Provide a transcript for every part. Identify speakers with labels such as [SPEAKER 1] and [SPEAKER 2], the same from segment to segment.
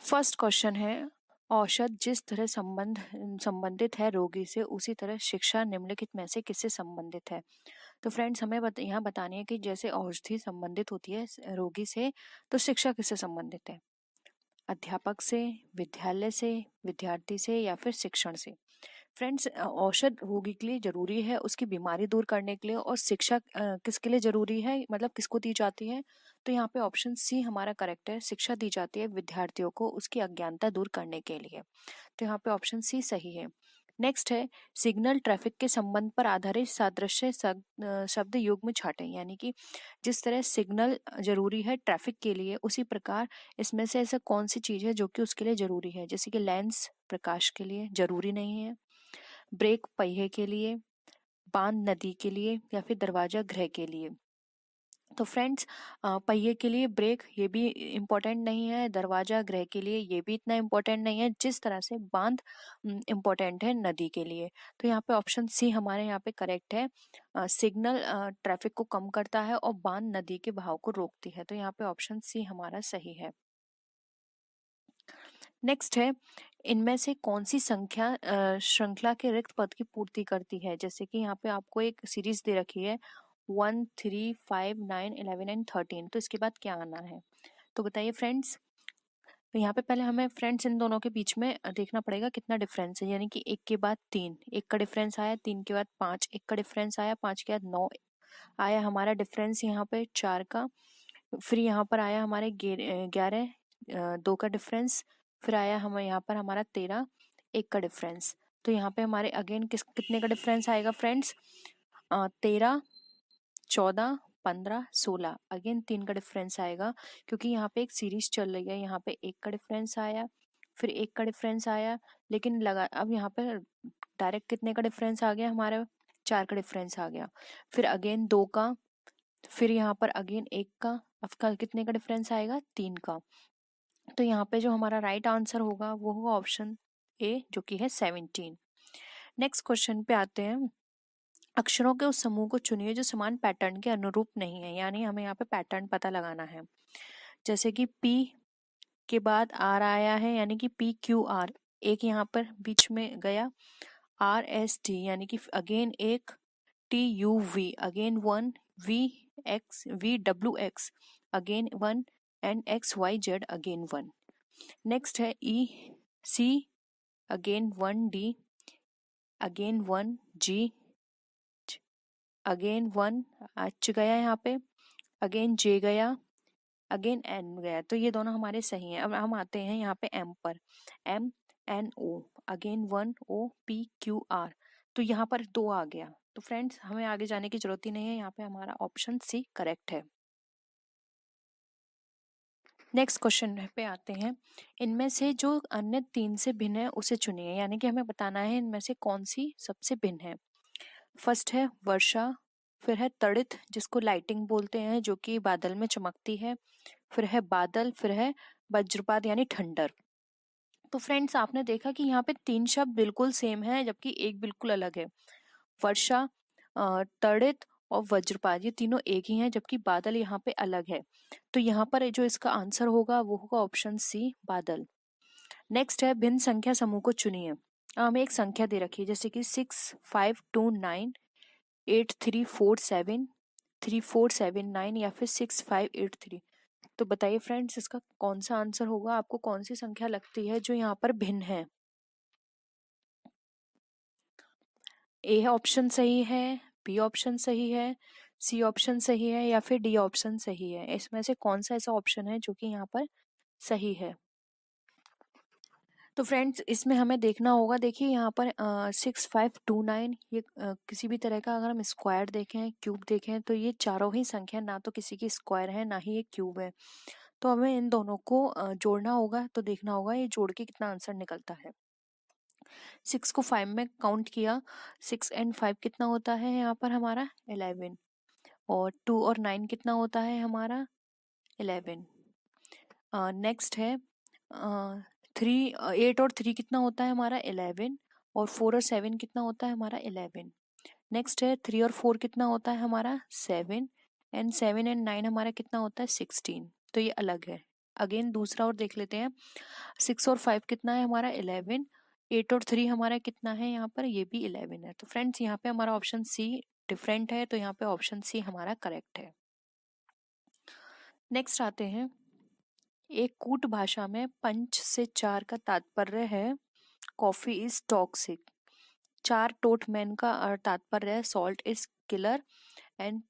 [SPEAKER 1] First question है, औषध जिस तरह संबंधित है रोगी से, उसी तरह शिक्षा निम्नलिखित में से किससे संबंधित है। तो फ्रेंड्स हमें यहाँ बतानी है कि जैसे औषधि संबंधित होती है रोगी से, तो शिक्षा किससे संबंधित है। अध्यापक से, विद्यालय से, विद्यार्थी से या फिर शिक्षण से। फ्रेंड्स औषध रोगी के लिए जरूरी है उसकी बीमारी दूर करने के लिए, और शिक्षा किसके लिए जरूरी है, मतलब किसको दी जाती है। तो यहाँ पे ऑप्शन सी हमारा करेक्ट है, शिक्षा दी जाती है विद्यार्थियों को उसकी अज्ञानता दूर करने के लिए। तो यहाँ पे ऑप्शन सी सही है। नेक्स्ट है, सिग्नल ट्रैफिक के संबंध पर आधारित सादृश्य शब्द युग्म छाटें, यानी कि जिस तरह सिग्नल जरूरी है ट्रैफिक के लिए, उसी प्रकार इसमें से ऐसा कौन सी चीज है जो कि उसके लिए जरूरी है। जैसे कि लेंस प्रकाश के लिए जरूरी नहीं है, ब्रेक पहिए के लिए, बांध नदी के लिए या फिर दरवाजा गृह के लिए। तो फ्रेंड्स पहिए के लिए ब्रेक ये भी इम्पोर्टेंट नहीं है, दरवाजा गृह के लिए ये भी इतना इम्पोर्टेंट नहीं है जिस तरह से बांध इम्पोर्टेंट है नदी के लिए। तो यहाँ पे ऑप्शन सी हमारे यहाँ पे करेक्ट है। सिग्नल ट्रैफिक को कम करता है और बांध नदी के बहाव को रोकती है। तो यहाँ पे ऑप्शन सी हमारा सही है। नेक्स्ट है, इनमें से कौन सी संख्या श्रृंखला के रिक्त पद की पूर्ति करती है। जैसे कि यहाँ पे आपको एक सीरीज दे रखी है 1, 3, 5, 9, 11 एंड 13। तो इसके बाद क्या आना है, तो बताइए फ्रेंड्स। तो यहाँ पे पहले हमें फ्रेंड्स इन दोनों के बीच में देखना पड़ेगा कितना डिफरेंस है, यानी कि 1 के बाद 3, 1 का डिफरेंस आया, 3 के बाद 5, 1 का डिफरेंस आया, 5 के बाद 9 आया हमारा डिफरेंस यहाँ पे 4 का। फिर यहाँ पर आया हमारे 11, 2 का डिफरेंस। फिर आया हमें यहाँ पर हमारा 13, 1 का डिफरेंस। तो यहाँ पे हमारे अगेन कितने का डिफरेंस आएगा फ्रेंड्स, 13, 14, 15, 16। अगेन 3 का डिफरेंस आएगा, क्योंकि यहाँ पे एक सीरीज चल रही है। यहाँ पे 1 का डिफरेंस आया, फिर 1 का डिफरेंस आया, लेकिन अब यहाँ पे डायरेक्ट कितने का डिफरेंस आ गया हमारे, 4 का डिफरेंस आ गया। फिर अगेन 2 का, फिर यहाँ पर अगेन 1 का, अब कितने का डिफरेंस आएगा, 3 का। तो यहाँ पे जो हमारा राइट आंसर होगा वो होगा ऑप्शन ए, जो कि है 17। नेक्स्ट क्वेश्चन पे आते हैं, अक्षरों के उस समूह को चुनिए जो समान पैटर्न के अनुरूप नहीं है, यानी हमें यहाँ पे पैटर्न पता लगाना है। जैसे कि पी के बाद आर आया है, यानी कि पी क्यू आर, एक यहाँ पर बीच में गया, आर एस टी यानी कि अगेन एक, T U V again one, V X V W X again one, and X Y Z again one. Next है E C again one, D again one, G again one, H गया यहाँ पे, again जे गया, again an गया। तो ये दोनों हमारे सही हैं। अब हम आते हैं यहाँ पे एम पर, M N O again one, O P Q R. तो यहाँ पर 2 आ गया। तो फ्रेंड्स हमें आगे जाने की जरूरत ही नहीं है, यहाँ पे हमारा ऑप्शन सी करेक्ट है। नेक्स्ट क्वेश्चन पे आते हैं, इनमें से जो अन्य 3 से भिन्न है उसे चुनिए, यानी कि हमें बताना है इनमें से कौन सी सबसे भिन्न है। फर्स्ट है वर्षा, फिर है तड़ित जिसको लाइटिंग बोलते हैं जो कि बादल में चमकती है, फिर है बादल, फिर है वज्रपात यानी ठंडर। तो फ्रेंड्स आपने देखा कि यहाँ पे 3 शब्द बिल्कुल सेम है जबकि एक बिल्कुल अलग है। वर्षा, तड़ित और वज्रपात ये तीनों एक ही हैं, जबकि बादल यहाँ पे अलग है। तो यहाँ पर जो इसका आंसर होगा वो होगा ऑप्शन सी बादल। नेक्स्ट है, भिन्न संख्या समूह को चुनिए। हमें एक संख्या दे रखी है, जैसे कि 6, 5, 2, 9, 8, 3, 4, 7, 3, 4, 7, 9 या फिर 6, 5, 8, 3। तो बताइए फ्रेंड्स इसका कौन सा आंसर होगा, आपको कौन सी संख्या लगती है जो यहाँ पर भिन्न है। ए ऑप्शन सही है, बी ऑप्शन सही है, सी ऑप्शन सही है या फिर डी ऑप्शन सही है। इसमें से कौन सा ऐसा ऑप्शन है जो कि यहाँ पर सही है। तो फ्रेंड्स इसमें हमें देखना होगा, देखिए यहाँ पर 6, 5, 2, 9 ये किसी भी तरह का अगर हम स्क्वायर देखें, क्यूब देखें, तो ये चारों ही संख्या ना तो किसी की स्क्वायर है ना ही ये क्यूब है। तो हमें इन दोनों को जोड़ना होगा, तो देखना होगा ये जोड़ के कितना आंसर निकलता है। 6 को 5 में काउंट किया, 6 एंड 5 कितना होता है यहाँ पर हमारा 11, और 2 और 9 कितना होता है हमारा 11। नेक्स्ट है 8 और 3 कितना होता है हमारा 11, और 4 और 7 कितना होता है हमारा 11। नेक्स्ट है 3 और 4 कितना होता है हमारा 7, एंड 7 एंड 9 हमारा कितना होता है 16। तो ये अलग है। अगेन दूसरा और देख लेते हैं। 6 और 5 कितना है हमारा 11। 8 और 3 हमारा कितना है यहाँ पर, ये भी 11 है। तो फ्रेंड्स यहाँ पे हमारा ऑप्शन सी डिफरेंट है, तो यहाँ पे ऑप्शन सी हमारा करेक्ट है। नेक्स्ट आते हैं, एक कूट भाषा में पंच से 4 का तात्पर्य है कॉफी इज टॉक्सिक। 4 टोट मैन का तात्पर्य है सॉल्ट इज किलर। एंड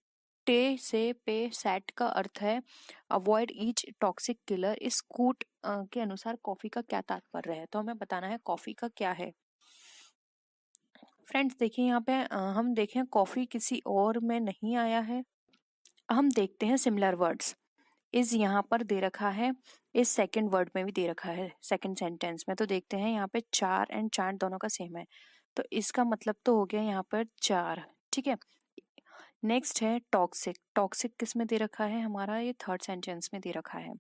[SPEAKER 1] टे से पे सेट का अर्थ है अवॉइड ईच टॉक्सिक किलर। इस कूट के अनुसार कॉफी का क्या तात्पर्य है, तो हमें बताना है कॉफी का क्या है। फ्रेंड्स देखिए यहाँ पे हम देखें कॉफी किसी और में नहीं आया है। हम देखते हैं सिमिलर वर्ड्स। इस यहाँ पर दे रखा है, इस सेकंड वर्ड में भी दे रखा है सेकंड सेंटेंस में। तो देखते हैं यहाँ पे 4 एंड चांट दोनों का सेम है, तो इसका मतलब तो हो गया यहाँ पर 4। ठीक है। नेक्स्ट है टॉक्सिक। टॉक्सिक किस में दे रखा है हमारा, ये थर्ड सेंटेंस में दे रखा है।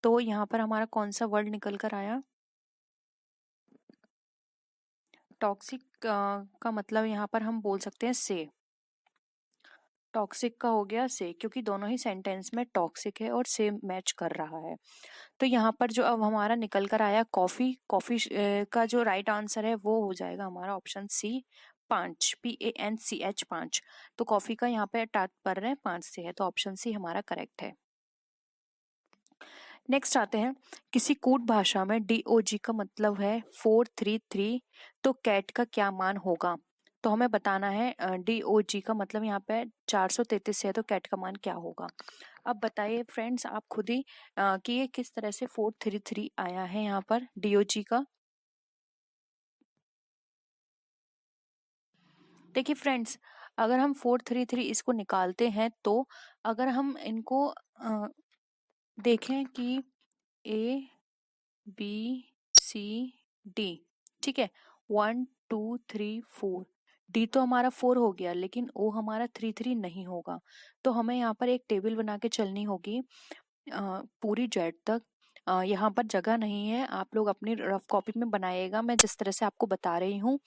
[SPEAKER 1] तो यहाँ पर हमारा कौन सा वर्ड निकल कर आया, टॉक्सिक का मतलब यहाँ पर हम बोल सकते हैं से। टॉक्सिक का हो गया से, क्योंकि दोनों ही सेंटेंस में टॉक्सिक है और से मैच कर रहा है। तो यहाँ पर जो अब हमारा निकल कर आया कॉफी, कॉफी का जो राइट आंसर है वो हो जाएगा हमारा ऑप्शन सी 5, PANCH 5। तो कॉफी का यहाँ पे तात्पर्य 5 से है, तो ऑप्शन सी हमारा करेक्ट है। नेक्स्ट आते हैं, किसी कूट भाषा में DOG का मतलब है 433, तो कैट का क्या मान होगा। तो हमें बताना है DOG का मतलब यहाँ पे 433 है, तो कैट का मान क्या होगा। अब बताइए फ्रेंड्स आप खुद ही कि ये किस तरह से 433 आया है यहाँ पर DOG का। देखिए फ्रेंड्स, अगर हम 433 इसको निकालते हैं, तो अगर हम इनको देखें कि ABCD, ठीक है, 1 2 3 4, डी तो हमारा 4 हो गया, लेकिन ओ हमारा 3 नहीं होगा। तो हमें यहाँ पर एक टेबल बना के चलनी होगी पूरी जेड तक। यहाँ पर जगह नहीं है, आप लोग अपनी रफ कॉपी में बनाइएगा, मैं जिस तरह से आपको बता रही हूँ।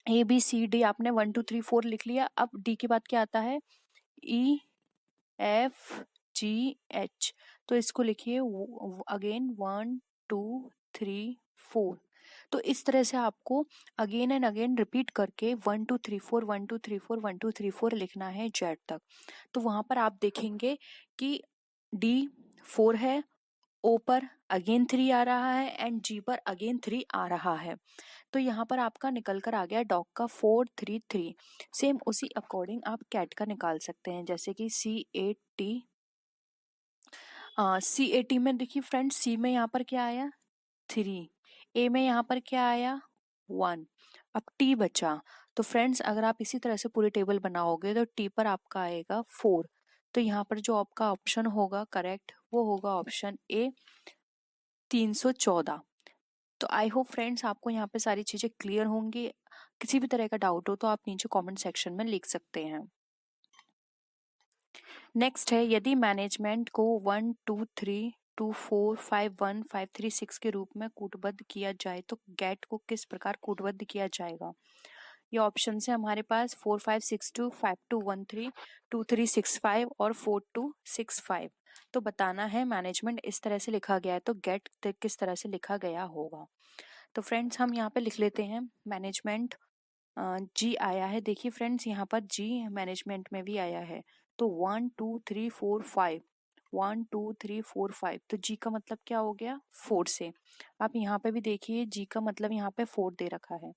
[SPEAKER 1] ABCD आपने 1 2 3 4 लिख लिया। अब डी के बाद क्या आता है, EFGH। तो इसको लिखिए अगेन 1 2 3 4। तो इस तरह से आपको अगेन एंड अगेन रिपीट करके 1 2 3 4 1 2 3 4 1 2 3 4 लिखना है जेड तक। तो वहां पर आप देखेंगे कि डी 4 है, ओ पर अगेन 3 आ रहा है एंड जी पर अगेन 3 आ रहा है। तो यहाँ पर आपका निकल कर आ गया डॉग का 433। सेम उसी अकॉर्डिंग आप कैट का निकाल सकते हैं, जैसे कि CAT में देखिए फ्रेंड्स, सी में यहाँ पर क्या आया 3, ए में यहाँ पर क्या आया 1, अब टी बचा। तो फ्रेंड्स अगर आप इसी तरह से पूरी टेबल बनाओगे तो टी पर आपका आएगा 4। तो यहाँ पर जो आपका ऑप्शन होगा करेक्ट वो होगा ऑप्शन ए 314। तो आई होप फ्रेंड्स आपको यहाँ पे सारी चीजें क्लियर होंगी। किसी भी तरह का डाउट हो तो आप नीचे कमेंट सेक्शन में लिख सकते हैं। नेक्स्ट है, यदि मैनेजमेंट को 1 2 3 2 4 5 1 5 3 6 के रूप में कूटबद्ध किया जाए तो गेट को किस प्रकार कूटबद्ध किया जाएगा। ये ऑप्शन है हमारे पास 4 5 6 2 5 2 1 3 2 3 6 5 और 4 2 6 5। तो बताना है मैनेजमेंट इस तरह से लिखा गया है तो गेट किस तरह से लिखा गया होगा। तो फ्रेंड्स हम यहाँ पे लिख लेते हैं मैनेजमेंट जी आया है। देखिए फ्रेंड्स यहाँ पर जी मैनेजमेंट में भी आया है। तो 1 2 3 4 5, 1 2 3 4 5, तो जी का मतलब क्या हो गया 4 से। आप यहाँ पे भी देखिए जी का मतलब यहाँ पे 4 दे रखा है।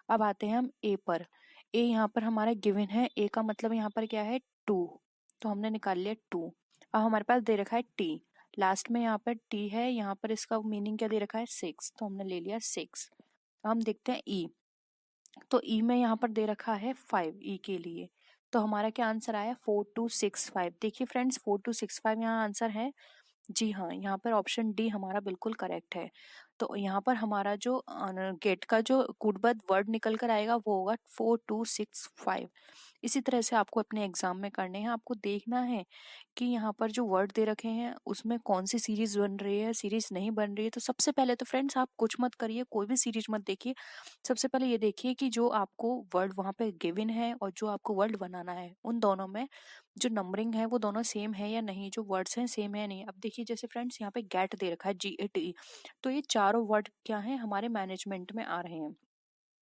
[SPEAKER 1] अब आते हैं हम ए पर। ए यहाँ पर हमारा गिवन है, ए का मतलब यहाँ पर क्या है 2, तो हमने निकाल लिया 2। अब हमारे पास दे रखा है टी, लास्ट में यहाँ पर टी है, यहाँ पर इसका मीनिंग क्या दे रखा है 6, तो हमने ले लिया 6। हम देखते हैं ई, तो ई में यहाँ पर दे रखा है 5 ई के लिए। तो हमारा क्या आंसर आया 4265। देखिए फ्रेंड्स 4265 यहाँ आंसर है। जी हाँ, यहाँ पर ऑप्शन डी हमारा बिल्कुल करेक्ट है। तो यहाँ पर हमारा जो गेट का जो कूटबद्ध वर्ड निकल कर आएगा वो होगा 4265। इसी तरह से आपको अपने एग्जाम में करने हैं। आपको देखना है कि यहाँ पर जो वर्ड दे रखे हैं उसमें कौन सी सीरीज बन रही है, सीरीज नहीं बन रही है। तो सबसे पहले तो फ्रेंड्स आप कुछ मत करिए, कोई भी सीरीज मत देखिए। सबसे पहले ये देखिए कि जो आपको वर्ड वहाँ पे गिवन है और जो आपको वर्ड बनाना है उन दोनों में जो नंबरिंग है वो दोनों सेम है या नहीं, जो वर्ड्स हैं सेम है या नहीं। अब देखिए जैसे फ्रेंड्स यहाँ पे गेट दे रखा है GATE, तो ये चारों वर्ड क्या है हमारे मैनेजमेंट में आ रहे हैं।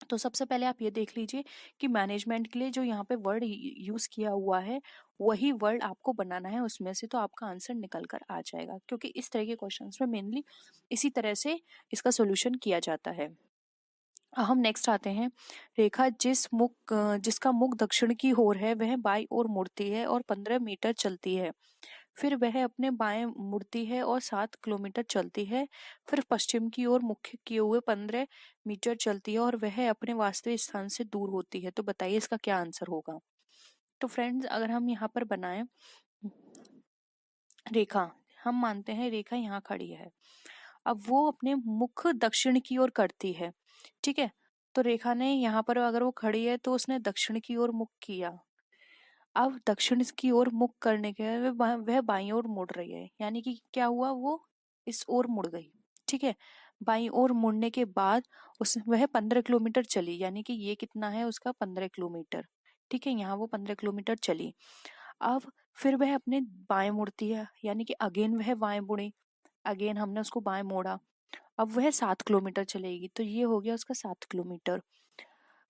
[SPEAKER 1] तो सबसे पहले आप ये देख लीजिए कि मैनेजमेंट के लिए जो यहाँ पे वर्ड यूज किया हुआ है वही वर्ड आपको बनाना है उसमें से, तो आपका आंसर निकल कर आ जाएगा, क्योंकि इस तरह के क्वेश्चंस में मेनली इसी तरह से इसका सोल्यूशन किया जाता है। हम नेक्स्ट आते हैं। रेखा जिसका मुख दक्षिण की ओर है वह बाईं ओर मुड़ती है और 15 मीटर चलती है। फिर वह अपने बाएं मुड़ती है और 7 किलोमीटर चलती है। फिर पश्चिम की ओर मुख किए हुए 15 मीटर चलती है और वह अपने वास्तविक स्थान से दूर होती है। तो बताइए इसका क्या आंसर होगा। तो फ्रेंड्स अगर हम यहाँ पर बनाएं रेखा, हम मानते हैं रेखा यहाँ खड़ी है। अब वो अपने मुख दक्षिण की ओर करती है, ठीक है। तो रेखा ने यहाँ पर अगर वो खड़ी है तो उसने दक्षिण की ओर मुख किया। अब दक्षिण की ओर मुख करने के वह बाईं ओर मुड़ रही है, यानी कि क्या हुआ, वो इस ओर मुड़ गई, ठीक है। बाईं ओर मुड़ने के बाद वह 15 किलोमीटर चली, यानी कि ये कितना है उसका 15 किलोमीटर, ठीक है। यहाँ वो 15 किलोमीटर चली। अब फिर वह अपने बाएं मुड़ती है, यानी कि अगेन वह बाएं मुड़ी, अगेन हमने उसको बाएं मोड़ा। अब वह 7 किलोमीटर चलेगी, तो ये हो गया उसका 7 किलोमीटर।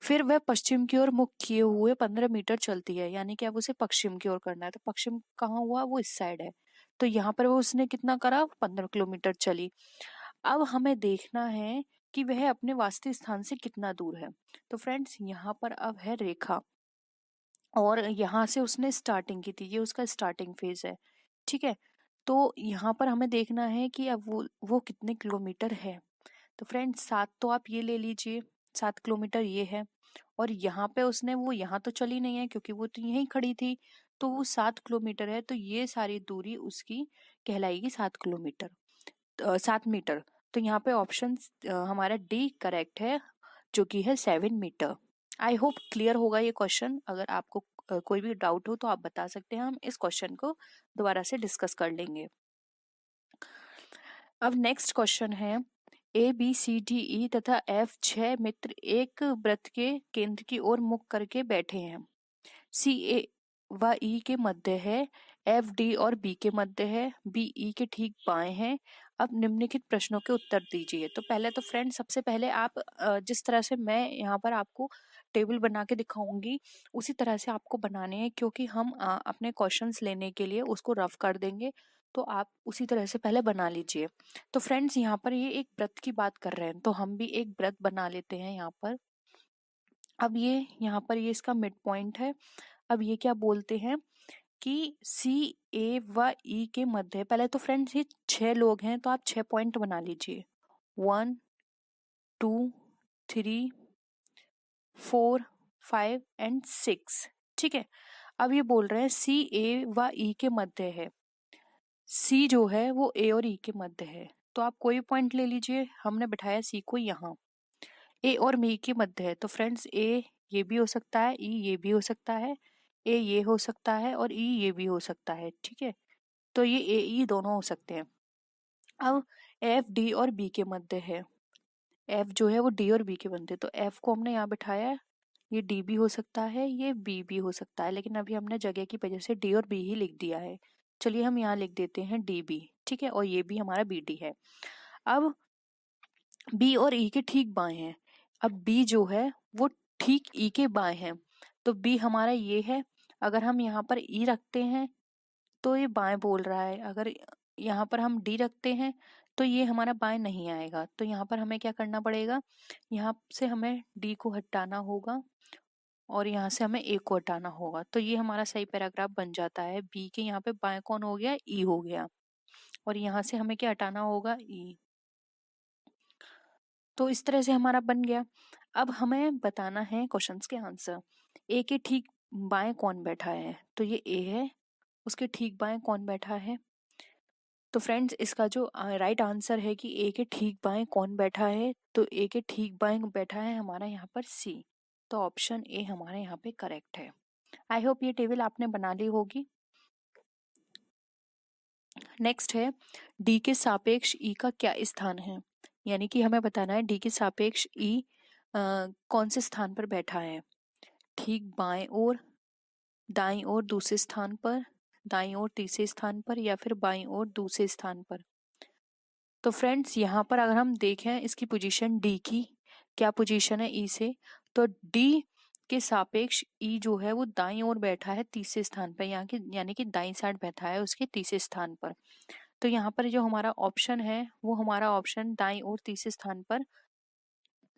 [SPEAKER 1] फिर वह पश्चिम की ओर मुख किए हुए 15 मीटर चलती है, यानी कि अब उसे पश्चिम की ओर करना है। तो पश्चिम कहाँ हुआ, वो इस साइड है। तो यहाँ पर वो उसने कितना करा, 15 किलोमीटर चली। अब हमें देखना है कि वह अपने वास्तविक स्थान से कितना दूर है। तो फ्रेंड्स यहाँ पर अब है रेखा और यहाँ से उसने स्टार्टिंग की थी, ये उसका स्टार्टिंग फेज है, ठीक है। तो यहाँ पर हमें देखना है कि अब वो कितने किलोमीटर है। तो फ्रेंड्स 7 तो आप ये ले लीजिए, 7 किलोमीटर ये है। और यहाँ पे उसने वो यहाँ तो चली नहीं है क्योंकि वो तो यहीं खड़ी थी, तो वो 7 किलोमीटर है। तो ये सारी दूरी उसकी कहलाएगी 7 किलोमीटर, 7 मीटर। तो यहाँ पे ऑप्शन हमारा डी करेक्ट है, जो कि है 7 मीटर। आई होप क्लियर होगा ये क्वेश्चन। अगर आपको कोई भी डाउट हो तो आप बता सकते हैं, हम इस क्वेश्चन को दोबारा से डिस्कस कर लेंगे। अब नेक्स्ट क्वेश्चन है, ABCDE तथा F 6 मित्र एक वृत्त के केंद्र की ओर मुख करके बैठे हैं। CA व E के मध्य है, FD और B के मध्य है, BE के ठीक बाएं है। अब निम्नलिखित प्रश्नों के उत्तर दीजिए। तो पहले तो फ्रेंड सबसे पहले आप जिस तरह से मैं यहाँ पर आपको टेबल बना के दिखाऊंगी उसी तरह से आपको बनाने हैं, क्योंकि हम अपने क्वेश्चंस लेने के लिए उसको रफ कर देंगे। तो आप उसी तरह से पहले बना लीजिए। तो फ्रेंड्स यहाँ पर ये एक व्रत की बात कर रहे हैं, तो हम भी एक व्रत बना लेते हैं यहाँ पर। अब ये यहाँ पर ये इसका मिड पॉइंट है। अब ये क्या बोलते हैं कि CA व E के मध्य, पहले तो फ्रेंड्स ये 6 लोग हैं तो आप 6 पॉइंट बना लीजिए, 1 2 3 4 5 एंड 6, ठीक है। अब ये बोल रहे हैं CA व E के मध्य है, C जो है वो A और E के मध्य है। तो आप कोई पॉइंट ले लीजिए, हमने बिठाया C को यहाँ। A और B के मध्य है, तो फ्रेंड्स A ये भी हो सकता है, E ये भी हो सकता है, A ये हो सकता है और E ये भी हो सकता है, ठीक है। तो ये A E दोनों हो सकते हैं। अब F D और B के मध्य है, F जो है वो D और B के मध्य, तो F को हमने यहाँ बिठाया, ये D भी हो सकता है, ये B भी हो सकता है, लेकिन अभी हमने जगह की वजह से D और B ही लिख दिया है। चलिए हम यहाँ लिख देते हैं DB, ठीक है, और ये भी हमारा BD है। अब B और E के ठीक बाएं हैं। अब B जो है वो ठीक E के बाएं है, तो B हमारा ये है। अगर हम यहाँ पर E रखते हैं तो ये बाएं बोल रहा है, अगर यहाँ पर हम D रखते हैं तो ये हमारा बाएं नहीं आएगा। तो यहाँ पर हमें क्या करना पड़ेगा, यहाँ से हमें D को हटाना होगा और यहाँ से हमें A को हटाना होगा। तो ये हमारा सही पैराग्राफ बन जाता है। B के यहाँ पे बाएं कौन हो गया, E हो गया, और यहाँ से हमें क्या हटाना होगा, E। तो इस तरह से हमारा बन गया। अब हमें बताना है क्वेश्चंस के आंसर। ए के ठीक बाएं कौन बैठा है, तो ये ए है, उसके ठीक बाएं कौन बैठा है, तो फ्रेंड्स इसका जो राइट आंसर है कि ए के ठीक बाएं कौन बैठा है, तो ए के ठीक बाएं बैठा है हमारा यहाँ पर सी। तो ऑप्शन ए हमारे यहाँ पे करेक्ट है। आई होप ये टेबल आपने बना ली होगी। नेक्स्ट है डी के सापेक्ष ई का क्या स्थान है, यानी कि हमें बताना है डी के सापेक्ष ई कौन से स्थान पर बैठा है। ठीक बाएं ओर, दाईं ओर दूसरे स्थान पर, दाईं ओर तीसरे स्थान पर, या फिर बाईं ओर दूसरे स्थान पर। तो फ्रेंड्स यहाँ पर अगर हम देखें इसकी पोजीशन डी की क्या पोजीशन है ई से, तो डी के सापेक्ष ई जो है वो दाईं ओर बैठा है तीसरे स्थान पर, यहाँ की यानी कि दाईं साइड बैठा है उसके तीसरे स्थान पर। तो यहाँ पर जो हमारा ऑप्शन है वो हमारा ऑप्शन दाईं ओर तीसरे स्थान पर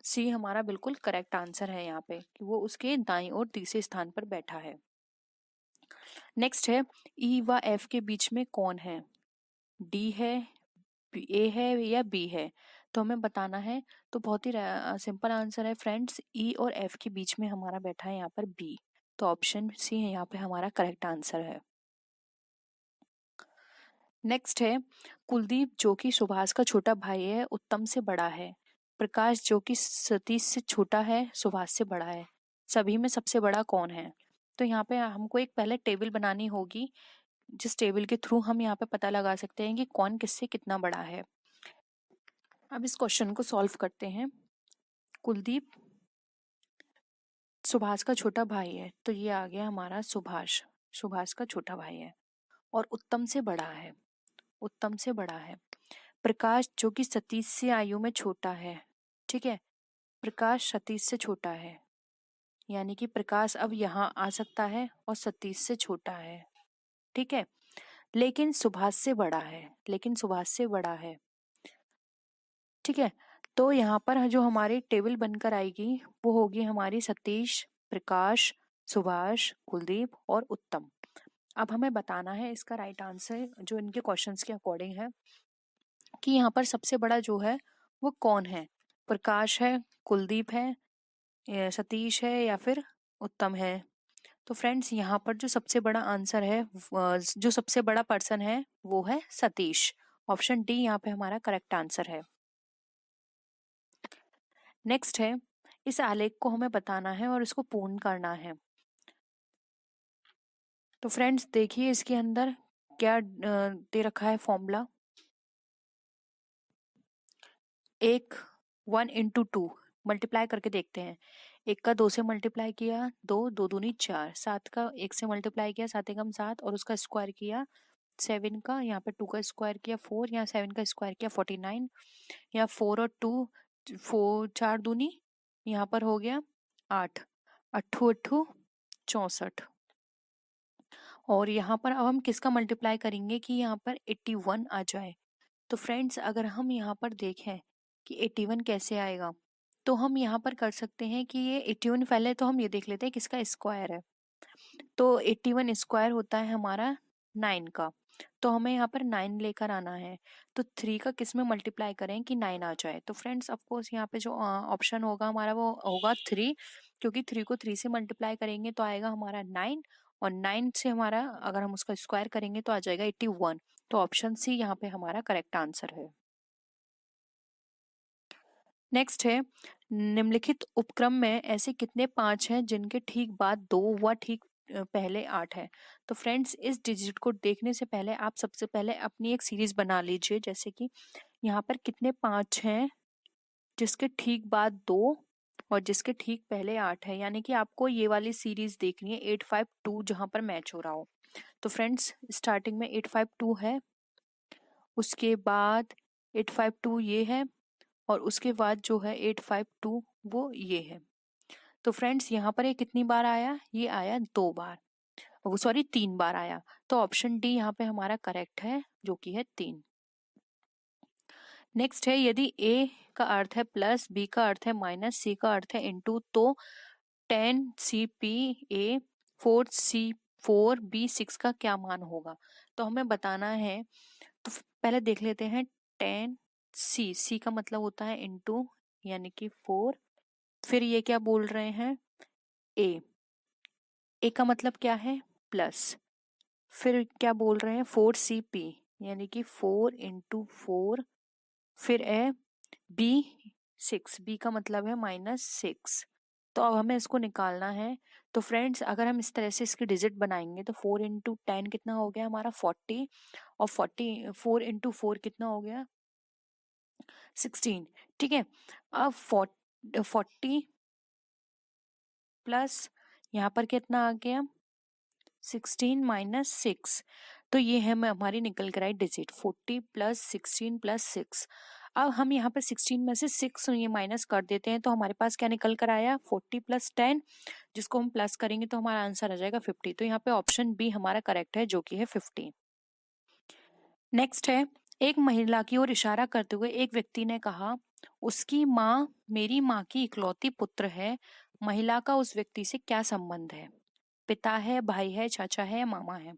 [SPEAKER 1] सी हमारा बिल्कुल करेक्ट आंसर है यहाँ पे कि वो उसके दाईं ओर तीसरे स्थान पर बैठा है। नेक्स्ट है ई व एफ के बीच में कौन है, डी है, ए है या बी है। तो हमें बताना है, तो बहुत ही सिंपल आंसर है फ्रेंड्स, ई और एफ के बीच में हमारा बैठा है यहाँ पर बी। तो ऑप्शन सी है यहाँ पे हमारा करेक्ट आंसर है। नेक्स्ट है कुलदीप जो कि सुभाष का छोटा भाई है उत्तम से बड़ा है, प्रकाश जो कि सतीश से छोटा है सुभाष से बड़ा है, सभी में सबसे बड़ा कौन है। तो यहाँ पे हमको एक पहले टेबल बनानी होगी जिस टेबल के थ्रू हम यहाँ पे पता लगा सकते हैं कि कौन किससे कितना बड़ा है। अब इस क्वेश्चन को सॉल्व करते हैं। कुलदीप सुभाष का छोटा भाई है, तो ये आ गया हमारा सुभाष, सुभाष का छोटा भाई है और उत्तम से बड़ा है, उत्तम से बड़ा है। प्रकाश जो कि सतीश से आयु में छोटा है, ठीक है, प्रकाश सतीश से छोटा है, यानी कि प्रकाश अब यहाँ आ सकता है और सतीश से छोटा है, ठीक है, लेकिन सुभाष से बड़ा है, लेकिन सुभाष से बड़ा है, ठीक है। तो यहाँ पर जो हमारी टेबल बनकर आएगी वो होगी हमारी सतीश, प्रकाश, सुभाष, कुलदीप और उत्तम। अब हमें बताना है इसका राइट आंसर जो इनके क्वेश्चंस के अकॉर्डिंग है कि यहाँ पर सबसे बड़ा जो है वो कौन है, प्रकाश है, कुलदीप है, सतीश है या फिर उत्तम है। तो फ्रेंड्स यहाँ पर जो सबसे बड़ा आंसर है, जो सबसे बड़ा पर्सन है वो है सतीश। ऑप्शन डी यहाँ पे हमारा करेक्ट आंसर है। नेक्स्ट है इस आलेख को हमें बताना है और इसको पूर्ण करना है। तो फ्रेंड्स देखिए इसके अंदर क्या दे रखा है फॉर्मूला, एक 1 इंटू 2 मल्टीप्लाई करके देखते हैं। एक का 2 से मल्टीप्लाई किया 2, 2 दूनी 4, 7 का 1 से मल्टीप्लाई किया 7 एकम 7 और उसका स्क्वायर किया 7 का, यहाँ पे 2 का स्क्वायर किया 4, यहाँ 7 का स्क्वायर किया 49, यहाँ 4 और 2 4 4 दूनी यहाँ पर हो गया 8, 8 8 64। और यहाँ पर अब हम किसका मल्टीप्लाई करेंगे कि यहाँ पर 81 आ जाए। तो फ्रेंड्स अगर हम यहाँ पर देखें कि 81 कैसे आएगा, तो हम यहाँ पर कर सकते हैं कि ये 81 पहले तो हम ये देख लेते हैं किसका स्क्वायर है। तो 81 स्क्वायर होता है हमारा 9 का, तो हमें यहाँ पर 9 लेकर आना है। तो 3 का किस में मल्टीप्लाई करें कि 9 आ जाए। तो फ्रेंड्स ऑफकोर्स यहाँ पे जो ऑप्शन होगा हमारा वो होगा 3, क्योंकि 3 को 3 से मल्टीप्लाई करेंगे तो आएगा हमारा 9, और 9 से हमारा अगर हम उसका स्क्वायर करेंगे तो आ जाएगा 81। तो ऑप्शन सी यहाँ पे हमारा करेक्ट आंसर है। नेक्स्ट है निम्नलिखित उपक्रम में ऐसे कितने 5 हैं जिनके ठीक बाद 2 व ठीक पहले 8 है। तो फ्रेंड्स इस डिजिट को देखने से पहले आप सबसे पहले अपनी एक सीरीज बना लीजिए, जैसे कि यहाँ पर कितने 5 हैं जिसके ठीक बाद 2 और जिसके ठीक पहले 8 है, यानी कि आपको ये वाली सीरीज देखनी है 852 जहां पर मैच हो रहा हो। तो फ्रेंड्स स्टार्टिंग में 852 है, उसके बाद 852 ये है, और उसके बाद जो है 852 वो ये है। तो फ्रेंड्स यहाँ पर ये कितनी बार आया, ये आया 2 बार, वो सॉरी 3 बार आया। तो ऑप्शन डी यहाँ पे हमारा करेक्ट है जो कि है 3। नेक्स्ट है यदि ए का अर्थ है प्लस, बी का अर्थ है माइनस, सी का अर्थ है इनटू, तो 10 C P A 4 C 4 B 6 का क्या मान होगा। तो हमें बताना है, तो पहले देख लेते हैं 10 सी का मतलब होता है इनटू यानी कि 4, फिर ये क्या बोल रहे हैं ए का मतलब क्या है प्लस, फिर क्या बोल रहे हैं 4 सी पी यानी कि 4 × 4, फिर है b 6, b का मतलब है -6। तो अब हमें इसको निकालना है। तो फ्रेंड्स अगर हम इस तरह से इसकी डिजिट बनाएंगे तो 4 × 10 कितना हो गया हमारा 40, और 4 × 4 कितना हो गया 16। ठीक है, अब 40 प्लस यहाँ पर कितना आ गया 16 - 6, तो ये है हमारी निकल कर आई डिजिट 40 + 16 + 6। अब हम यहाँ पर 16 में से 6 ये माइनस कर देते हैं तो हमारे पास क्या निकल कर आया 40 + 10, जिसको हम प्लस करेंगे तो हमारा आंसर आ जाएगा 50। तो यहाँ पे ऑप्शन बी हमारा करेक्ट है, जो कि है 50। नेक्स्ट है, एक महिला की ओर इशारा करते हुए एक व्यक्ति ने कहा, उसकी माँ मेरी माँ की इकलौती पुत्र है। महिला का उस व्यक्ति से क्या संबंध है? पिता है, भाई है, चाचा है, मामा है।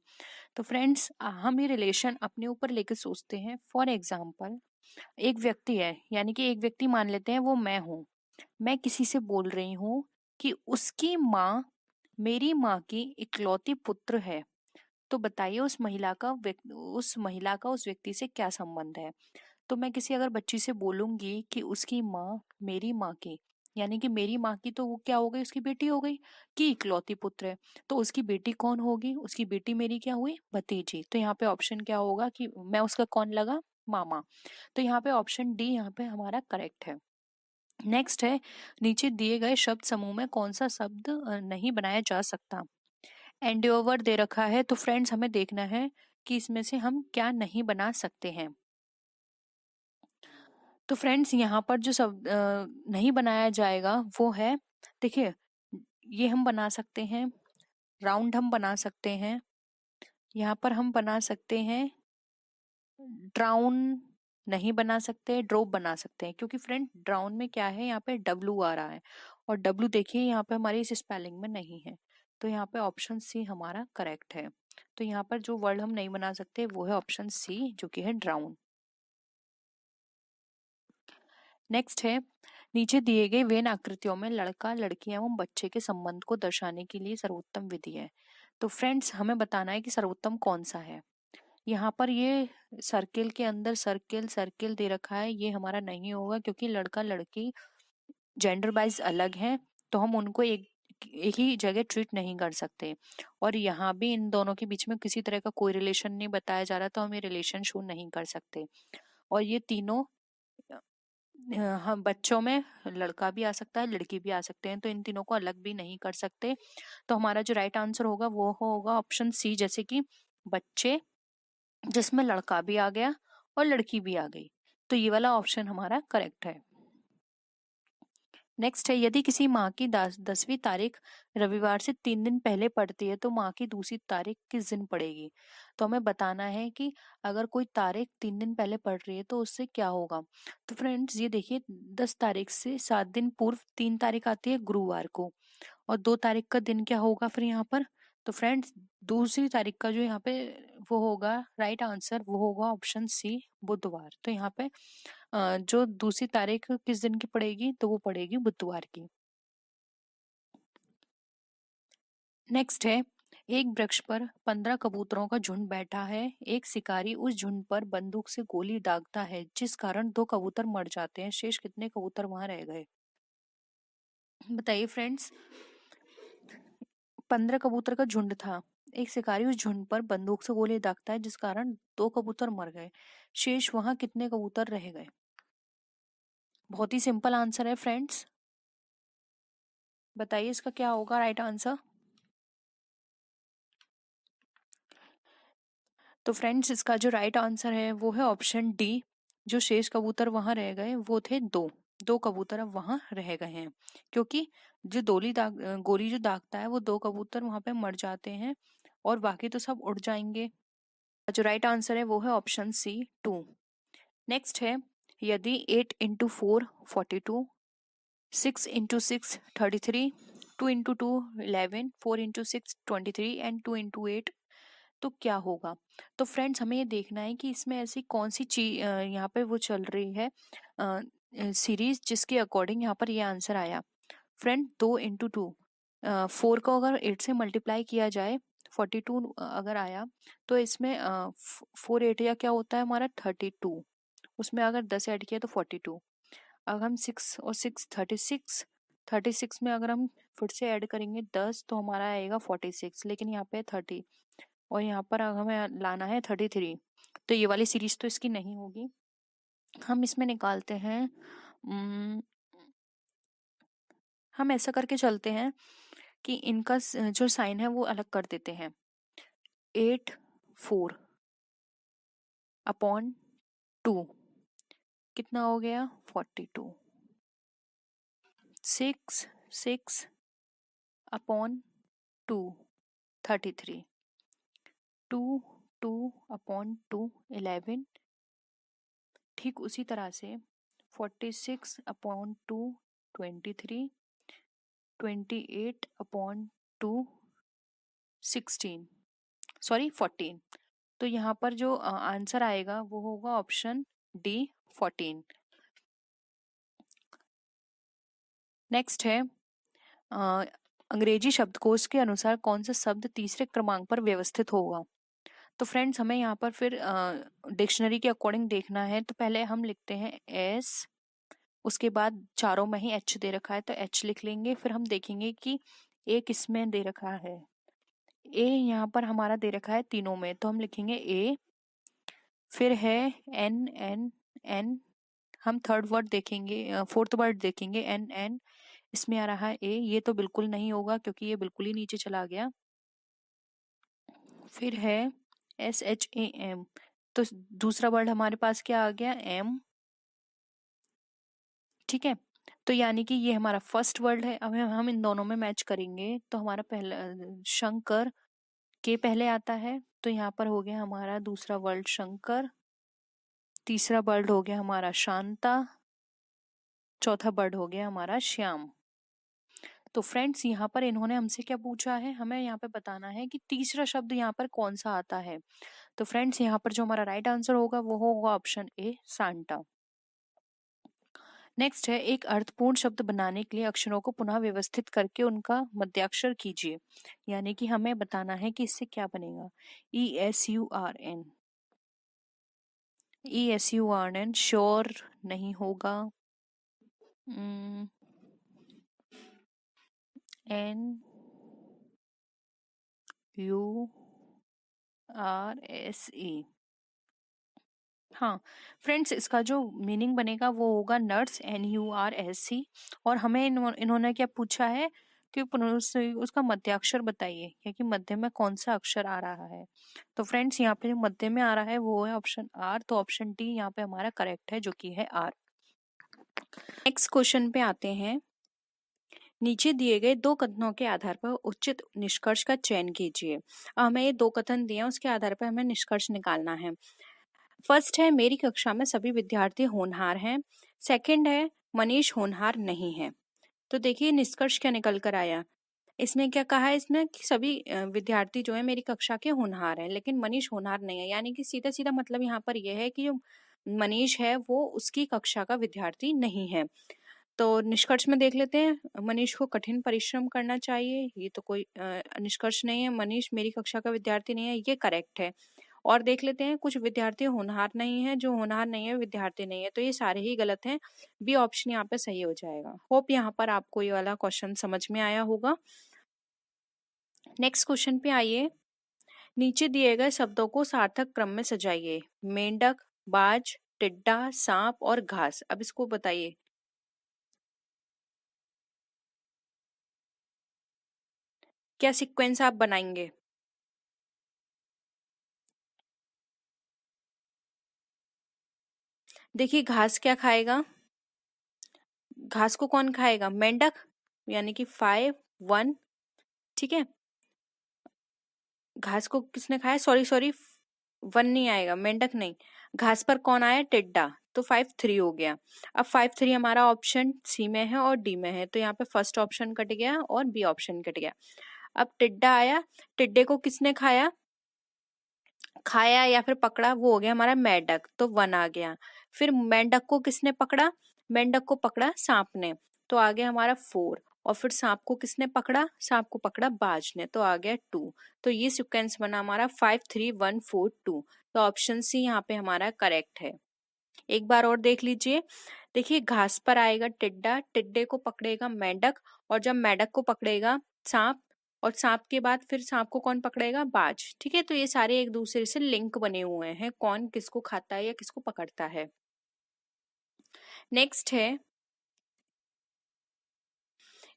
[SPEAKER 1] तो फ्रेंड्स हम ये रिलेशन अपने ऊपर लेके सोचते हैं। फॉर एग्जाम्पल एक व्यक्ति है, यानी कि एक व्यक्ति मान लेते हैं वो मैं हूँ। मैं किसी से बोल रही हूँ कि उसकी माँ मेरी माँ की इकलौती पुत्र है। तो बताइए उस महिला का उस व्यक्ति से क्या संबंध है? तो मैं किसी अगर बच्ची से बोलूंगी कि उसकी माँ मेरी माँ की, यानी कि मेरी माँ की, तो वो क्या हो गई उसकी बेटी हो गई कि इकलौती पुत्र है। तो उसकी बेटी कौन होगी? उसकी बेटी मेरी क्या हुई? भतीजी। तो यहाँ पे ऑप्शन क्या होगा कि मैं उसका कौन लगा? मामा। तो यहाँ पे ऑप्शन डी यहाँ पे हमारा करेक्ट है। नेक्स्ट है, नीचे दिए गए शब्द समूह में कौन सा शब्द नहीं बनाया जा सकता? एंडोवर दे रखा है, तो फ्रेंड्स हमें देखना है कि इसमें से हम क्या नहीं बना सकते हैं। तो फ्रेंड्स यहाँ पर जो शब्द नहीं बनाया जाएगा वो है, देखिए ये हम बना सकते हैं, राउंड हम बना सकते हैं, यहाँ पर हम बना सकते हैं ड्राउन, नहीं बना सकते, ड्रॉप बना सकते हैं। क्योंकि फ्रेंड ड्राउन में क्या है, यहाँ पे डब्लू आ रहा है, और डब्लू देखिए यहाँ पे हमारी इस स्पेलिंग में नहीं है। तो यहाँ पे ऑप्शन सी हमारा करेक्ट है। तो यहाँ पर जो वर्ड हम नहीं बना सकते वो है ऑप्शन सी, जो कि है ड्राउन। नेक्स्ट है, नीचे दिए गए वेन आकृतियों में लड़का, लड़की एवं बच्चे के संबंध को दर्शाने के लिए सर्वोत्तम विधि है। तो फ्रेंड्स हमें बताना है कि सर्वोत्तम कौन सा है। यहाँ पर ये सर्किल के अंदर सर्किल सर्किल दे रखा है, ये हमारा नहीं होगा क्योंकि लड़का लड़की जेंडर वाइज अलग हैं, तो हम उनको एक ही जगह ट्रीट नहीं कर सकते। और यहाँ भी इन दोनों के बीच में किसी तरह का कोई रिलेशन नहीं बताया जा रहा, तो हम ये रिलेशन शो नहीं कर सकते। और ये तीनों हम बच्चों में लड़का भी आ सकता है, लड़की भी आ सकते हैं, तो इन तीनों को अलग भी नहीं कर सकते। तो हमारा जो राइट आंसर होगा वो होगा ऑप्शन सी, जैसे कि बच्चे, जिसमें लड़का भी आ गया और लड़की भी आ गई। तो ये वाला ऑप्शन हमारा करेक्ट है। नेक्स्ट है, यदि किसी माह की 10वीं तारीख रविवार से 3 दिन पहले पड़ती है तो माह की दूसरी तारीख किस दिन पड़ेगी? तो हमें बताना है कि अगर कोई तारीख 3 दिन पहले पड़ रही है तो उससे क्या होगा। तो फ्रेंड्स ये देखिए 10 तारीख से 7 दिन पूर्व 3 तारीख आती है गुरुवार को, और 2 तारीख का दिन क्या होगा फिर यहाँ पर। तो फ्रेंड्स दूसरी तारीख का जो यहाँ पे वो होगा राइट आंसर, वो होगा ऑप्शन सी, बुधवार। तो यहाँ पे जो दूसरी तारीख किस दिन की पड़ेगी, तो वो पड़ेगी बुधवार की। नेक्स्ट है, एक वृक्ष पर 15 कबूतरों का झुंड बैठा है। एक शिकारी उस झुंड पर बंदूक से गोली दागता है, जिस कारण 2 कबूतर मर जाते हैं। शेष कितने कबूतर वहां रह गए? बताइए फ्रेंड्स, 15 कबूतर का झुंड था, एक शिकारी उस झुंड पर बंदूक से गोली दागता है, जिस कारण 2 कबूतर मर गए। शेष वहां कितने कबूतर रह गए? बहुत ही सिंपल आंसर है फ्रेंड्स, बताइए इसका क्या होगा राइट आंसर। तो फ्रेंड्स इसका जो राइट आंसर है वो है ऑप्शन डी, जो शेष कबूतर वहां रह गए वो थे 2। 2 कबूतर अब वहां रह गए हैं, क्योंकि जो गोली जो दागता है वो 2 कबूतर वहां पे मर जाते हैं, और बाकी तो सब उड़ जाएंगे। जो राइट आंसर है वो है ऑप्शन सी 2। नेक्स्ट है, यदि 8 × 4 42, 6 × 6 33, 2 × 2 11, 4 × 6 23 एंड 2 × 8, तो क्या होगा? तो फ्रेंड्स हमें ये देखना है कि इसमें ऐसी कौन सी चीज यहाँ पे वो चल रही है सीरीज, जिसके अकॉर्डिंग यहाँ पर ये आंसर आया। फ्रेंड 2 × 2, 4 को अगर 8 से मल्टीप्लाई किया जाए 42 अगर आया तो इसमें 4 8 या क्या होता है हमारा 32, उसमें अगर 10 ऐड किया तो 42। अगर हम 6 और 6 36, 36 में अगर हम फिर से ऐड करेंगे 10 तो हमारा आएगा 46, लेकिन यहाँ पे 30 और यहाँ पर अगर हमें लाना है 33, तो ये वाली सीरीज तो इसकी नहीं होगी। हम इसमें निकालते हैं, हम ऐसा करके चलते हैं कि इनका जो साइन है वो अलग कर देते हैं। 8 4 अपॉन 2 कितना हो गया 42। 6 6 अपॉन 2 33। 2 2 अपॉन 2 11। ठीक उसी तरह से 46 अपॉन 2 23। 28 upon 2 16, sorry 14। तो यहाँ पर जो आंसर आएगा वो होगा ऑप्शन डी 14। नेक्स्ट है अंग्रेजी शब्दकोश के अनुसार कौन सा शब्द तीसरे क्रमांक पर व्यवस्थित होगा। तो फ्रेंड्स हमें यहाँ पर फिर डिक्शनरी के अकॉर्डिंग देखना है। तो पहले हम लिखते हैं एस, उसके बाद चारों में ही एच दे रखा है तो एच लिख लेंगे। फिर हम देखेंगे कि ए किसमें दे रखा है, ए यहाँ पर हमारा दे रखा है तीनों में, तो हम लिखेंगे ए। फिर है एन एन एन, हम थर्ड वर्ड देखेंगे, फोर्थ वर्ड देखेंगे एन एन, इसमें आ रहा है ए, ये तो बिल्कुल नहीं होगा क्योंकि ये बिल्कुल ही नीचे चला गया। फिर है एस एच ए एम, तो दूसरा वर्ड हमारे पास क्या आ गया एम, ठीक है। तो यानी कि ये हमारा फर्स्ट वर्ड है। अब हम इन दोनों में मैच करेंगे तो हमारा पहला शंकर के पहले आता है, तो यहाँ पर हो गया हमारा दूसरा वर्ड शंकर, तीसरा वर्ड हो गया हमारा शांता, चौथा वर्ड हो गया हमारा श्याम। तो फ्रेंड्स यहाँ पर इन्होंने हमसे क्या पूछा है, हमें यहाँ पे बताना है कि तीसरा शब्द यहाँ पर कौन सा आता है। तो फ्रेंड्स यहाँ पर जो हमारा राइट आंसर होगा वो होगा ऑप्शन ए सांता। नेक्स्ट है एक अर्थपूर्ण शब्द बनाने के लिए अक्षरों को पुनः व्यवस्थित करके उनका मध्याक्षर कीजिए। यानी कि हमें बताना है कि इससे क्या बनेगा। ESURN, ESURN श्योर नहीं होगा। NURSE, हाँ फ्रेंड्स इसका जो मीनिंग बनेगा वो होगा नर्स, NURSE। और हमें इन्होंने क्या पूछा है कि उसका मध्याक्षर बताइए, क्योंकि मध्य में कौन सा अक्षर आ रहा है। तो फ्रेंड्स यहाँ पे जो मध्य में आ रहा है वो है ऑप्शन आर, तो ऑप्शन डी यहाँ पे हमारा करेक्ट है जो कि है आर। नेक्स्ट क्वेश्चन पे आते हैं। नीचे दिए गए दो कथनों के आधार पर उचित निष्कर्ष का चयन कीजिए। हमें ये दो कथन दिए हैं, उसके आधार पर हमें निष्कर्ष निकालना है। फर्स्ट है मेरी कक्षा में सभी विद्यार्थी होनहार हैं। सेकंड है मनीष होनहार नहीं है। तो देखिए निष्कर्ष क्या निकल कर आया। इसमें क्या कहा है, इसमें कि सभी विद्यार्थी जो है मेरी कक्षा के होनहार हैं, लेकिन मनीष होनहार नहीं है। यानी कि सीधा सीधा मतलब यहाँ पर यह है कि जो मनीष है वो उसकी कक्षा का विद्यार्थी नहीं है। तो निष्कर्ष में देख लेते हैं। मनीष को कठिन परिश्रम करना चाहिए, ये तो कोई निष्कर्ष नहीं है। मनीष मेरी कक्षा का विद्यार्थी नहीं है, ये करेक्ट है। और देख लेते हैं कुछ विद्यार्थी होनहार नहीं है, जो होनहार नहीं है विद्यार्थी नहीं है, तो ये सारे ही गलत हैं। बी ऑप्शन यहाँ पे सही हो जाएगा। होप यहाँ पर आपको ये वाला क्वेश्चन समझ में आया होगा। नेक्स्ट क्वेश्चन पे आइए। नीचे दिए गए शब्दों को सार्थक क्रम में सजाइए। मेंढक, बाज, टिड्डा, सांप और घास। अब इसको बताइए। क्या सीक्वेंस आप बनाएंगे? देखिए घास क्या खाएगा, घास को कौन खाएगा, मेंढक, यानी कि 5 1, ठीक है। घास को किसने खाया, सॉरी सॉरी 1 नहीं आएगा, मेंढक नहीं। घास पर कौन आया, टिड्डा, तो 5 3 हो गया। अब 5 3 हमारा ऑप्शन सी में है और डी में है, तो यहाँ पे फर्स्ट ऑप्शन कट गया और बी ऑप्शन कट गया। अब टिड्डा आया, टिड्डे को किसने खाया, खाया या फिर पकड़ा, वो हो गया हमारा मेंढक, तो 1 आ गया। फिर मेंढक को किसने पकड़ा, मेंढक को पकड़ा सांप ने, तो आ गया हमारा 4। और फिर सांप को किसने पकड़ा, सांप को पकड़ा बाज ने, तो आ गया 2। तो ये सीक्वेंस बना हमारा 5 3 1 4 2। तो ऑप्शन सी यहाँ पे हमारा करेक्ट है। एक बार और देख लीजिए। देखिए घास पर आएगा टिड्डा, टिड्डे को पकड़ेगा मेंढक, और जब मेंढक को पकड़ेगा सांप, और सांप के बाद फिर सांप को कौन पकड़ेगा, बाज। ठीक है, तो ये सारे एक दूसरे से लिंक बने हुए हैं, कौन किसको खाता है या किसको पकड़ता है। नेक्स्ट है,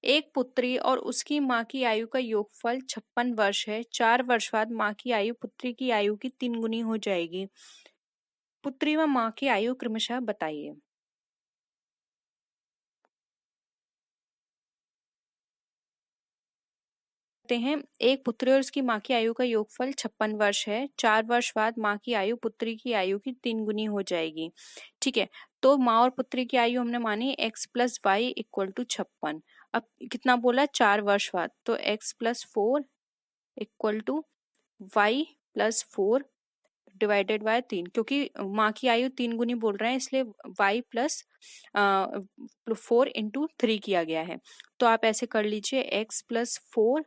[SPEAKER 1] एक पुत्री और उसकी माँ की आयु का योगफल 56 वर्ष है। 4 वर्ष बाद माँ की आयु पुत्री की आयु की 3 गुनी हो जाएगी। पुत्री व माँ की आयु क्रमशः बताइए। हैं, एक पुत्री और उसकी माँ की आयु का योगफल 56 वर्ष है। 4 वर्ष बाद माँ की आयु पुत्री की आयु की 3 गुनी हो जाएगी। ठीक है, तो माँ और पुत्री की आयु हमने मानी x + y = 56। अब कितना बोला, 4 वर्ष बाद, तो x + 4 = y + 4 डिवाइडेड बाय 3, क्योंकि माँ की आयु 3 गुनी बोल रहे हैं, इसलिए y + 4 × 3 किया गया है। तो आप ऐसे कर लीजिए, x + 4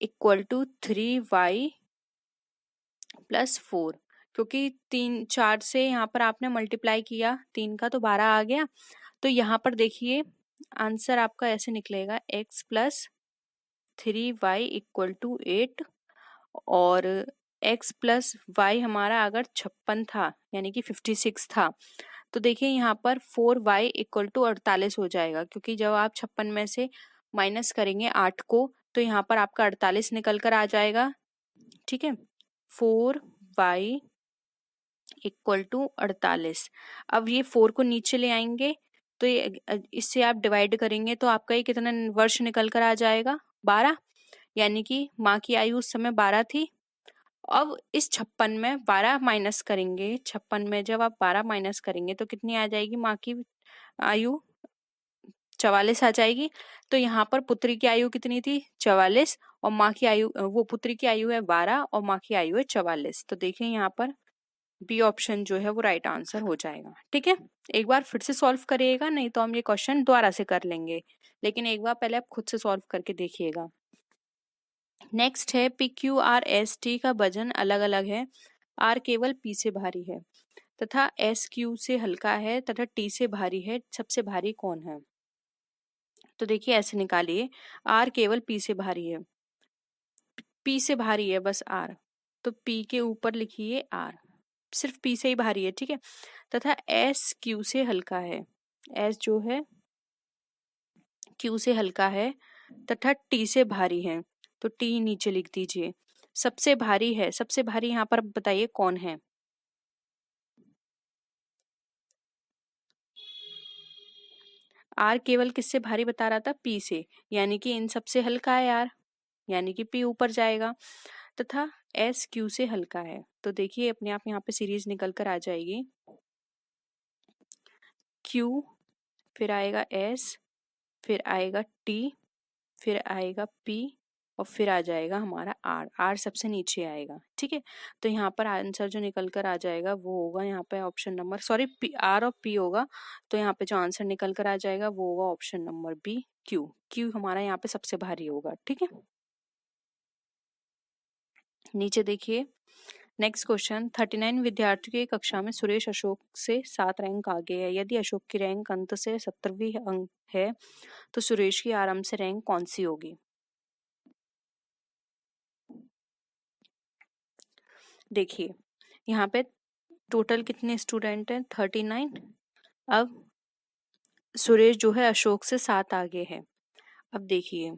[SPEAKER 1] = 3y + 4, क्योंकि 3 4 से यहाँ पर आपने मल्टीप्लाई किया 3 का, तो 12 आ गया। तो यहाँ पर देखिए आंसर आपका ऐसे निकलेगा, x + 3y = 8, और x + y हमारा अगर 56 था यानी कि 56 था, तो देखिए यहाँ पर 4y = 48 हो जाएगा, क्योंकि जब आप 56 में से माइनस करेंगे 8 को, तो यहाँ पर आपका 48 निकल कर आ जाएगा। ठीक है, 4y = 48। अब ये 4 को नीचे ले आएंगे, तो ये इससे आप डिवाइड करेंगे, तो आपका ये कितना वर्ष निकल कर आ जाएगा, 12, यानी कि माँ की आयु उस समय 12 थी। अब इस 56 में 12 माइनस करेंगे, 56 में जब आप 12 माइनस करेंगे तो कितनी आ जाएगी, माँ की आयु 44 आ जाएगी। तो यहाँ पर पुत्री की आयु कितनी थी, 44, और माँ की आयु, वो पुत्री की आयु है 12 और माँ की आयु है 44। तो देखिए यहाँ पर बी ऑप्शन जो है वो राइट आंसर हो जाएगा। ठीक है, एक बार फिर से सॉल्व करिएगा, नहीं तो हम ये क्वेश्चन दोबारा से कर लेंगे, लेकिन एक बार पहले आप खुद से सॉल्व करके देखिएगा। नेक्स्ट है, PQRST का वजन अलग अलग है। R केवल P से भारी है तथा SQ से हल्का है तथा T से भारी है, सबसे भारी कौन है। तो देखिए ऐसे निकालिए, R केवल P से भारी है, P से भारी है बस R, तो P के ऊपर लिखिए R, सिर्फ P से ही भारी है। ठीक है, तथा SQ से हल्का है, S जो है Q से हल्का है तथा T से भारी है, तो T नीचे लिख दीजिए। सबसे भारी है, सबसे भारी यहाँ पर बताइए कौन है। R केवल किससे भारी बता रहा था, P से, यानी कि इन सबसे हल्का है R, यानी कि P ऊपर जाएगा, तथा S Q से हल्का है। तो देखिए अपने आप यहाँ पे सीरीज निकल कर आ जाएगी, Q, फिर आएगा S, फिर आएगा T, फिर आएगा P, और फिर आ जाएगा हमारा R, R सबसे नीचे आएगा। ठीक है, तो यहाँ पर आंसर जो निकल कर आ जाएगा वो होगा यहाँ पे ऑप्शन नंबर, सॉरी R और P होगा, तो यहाँ पे जो आंसर निकल कर आ जाएगा वो होगा option number B, Q। Q हमारा यहाँ पे सबसे भारी होगा। ठीक है, नीचे देखिए नेक्स्ट क्वेश्चन, 39 विद्यार्थियों की कक्षा में सुरेश अशोक से 7 रैंक आगे है। यदि अशोक की रैंक अंत से 70वीं अंक है तो सुरेश की आरंभ से रैंक कौन सी होगी। देखिए यहाँ पे टोटल कितने स्टूडेंट हैं, 39। अब सुरेश जो है अशोक से 7 आगे है। अब देखिए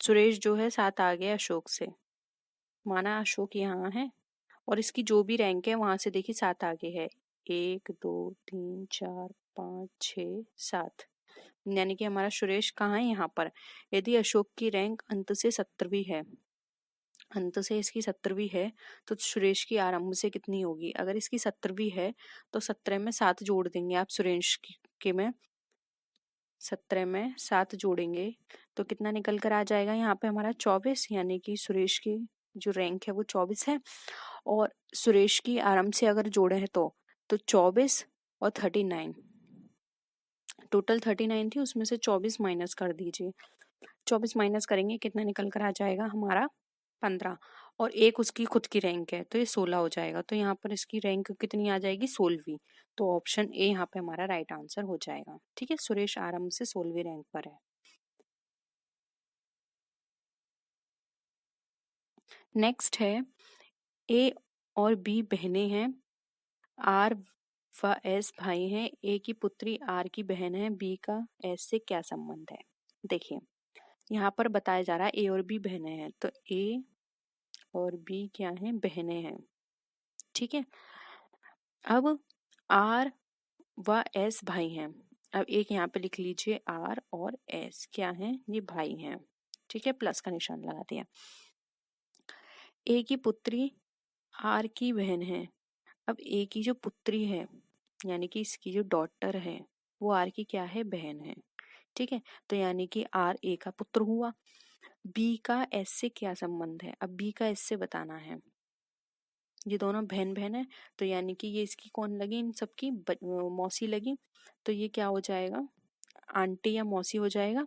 [SPEAKER 1] सुरेश जो है 7 आगे है अशोक से, माना अशोक यहाँ है और इसकी जो भी रैंक है वहां से देखिए 7 आगे है, 1 2 3 4 5 6 7, यानी कि हमारा सुरेश कहाँ है, यहाँ पर। यदि अशोक की रैंक अंत से 70वीं है, अंत से इसकी 70वीं है, तो सुरेश की आरंभ से कितनी होगी। अगर इसकी 70वीं है तो 17 में 7 जोड़ देंगे आप, सुरेश के में 17 में 7 जोड़ेंगे तो कितना निकल कर आ जाएगा यहाँ पे हमारा 24, यानी कि सुरेश की जो रैंक है वो 24 है। और सुरेश की आरंभ से अगर जोड़े हैं तो 24 और 39,
[SPEAKER 2] टोटल 39 थी, उसमें से 24 माइनस कर दीजिए। 24 माइनस करेंगे कितना निकल कर आ जाएगा हमारा 15, और एक उसकी खुद की रैंक है तो ये 16 हो जाएगा। तो यहाँ पर इसकी रैंक कितनी आ जाएगी, 16वीं। तो ऑप्शन ए यहाँ पे हमारा राइट आंसर हो जाएगा। ठीक है, सुरेश आरंभ से 16वीं रैंक पर है। नेक्स्ट है, ए और बी बहनें हैं, आर व एस भाई हैं, ए की पुत्री आर की बहन है, बी का एस से क्या संबंध है। देखिए यहाँ पर बताया जा रहा है ए और बी बहनें हैं, तो ए और बी क्या हैं, बहनें हैं। ठीक है, अब आर व एस भाई हैं। अब एक यहाँ पे लिख लीजिए, आर और एस क्या हैं, ये भाई हैं। ठीक है, प्लस का निशान लगा दिया। ए की पुत्री आर की बहन है। अब ए की जो पुत्री है यानी कि इसकी जो डॉटर है वो आर की क्या है, बहन है। ठीक है, तो यानी कि आर ए का पुत्र हुआ। बी का एस से क्या संबंध है, अब बी का एस से बताना है। ये दोनों बहन बहन है, तो यानी कि ये इसकी कौन लगी, इन सबकी मौसी लगी। तो ये क्या हो जाएगा, आंटी या मौसी हो जाएगा।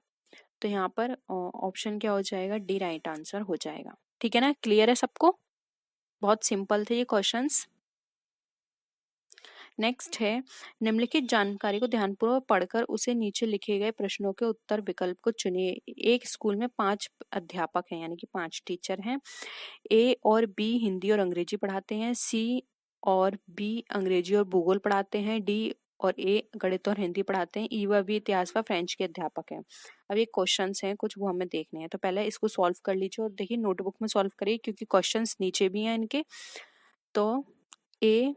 [SPEAKER 2] तो यहाँ पर ऑप्शन क्या हो जाएगा, डी राइट आंसर हो जाएगा। ठीक है ना, क्लियर है सबको, बहुत सिंपल थे ये क्वेश्चंस। नेक्स्ट है, निम्नलिखित जानकारी को ध्यानपूर्वक पढ़कर उसे नीचे लिखे गए प्रश्नों के उत्तर विकल्प को चुनिए। एक स्कूल में 5 अध्यापक हैं यानी कि 5 टीचर हैं। ए और बी हिंदी और अंग्रेजी पढ़ाते हैं, सी और बी अंग्रेजी और भूगोल पढ़ाते हैं, डी और ए गणित और हिंदी पढ़ाते हैं, ई व बी इतिहास व फ्रेंच के अध्यापक हैं। अब ये क्वेश्चंस हैं कुछ, वो हमें देखने हैं। तो पहले इसको सॉल्व कर लीजिए और देखिए नोटबुक में सॉल्व करिए क्योंकि क्वेश्चंस नीचे भी हैं इनके। तो ए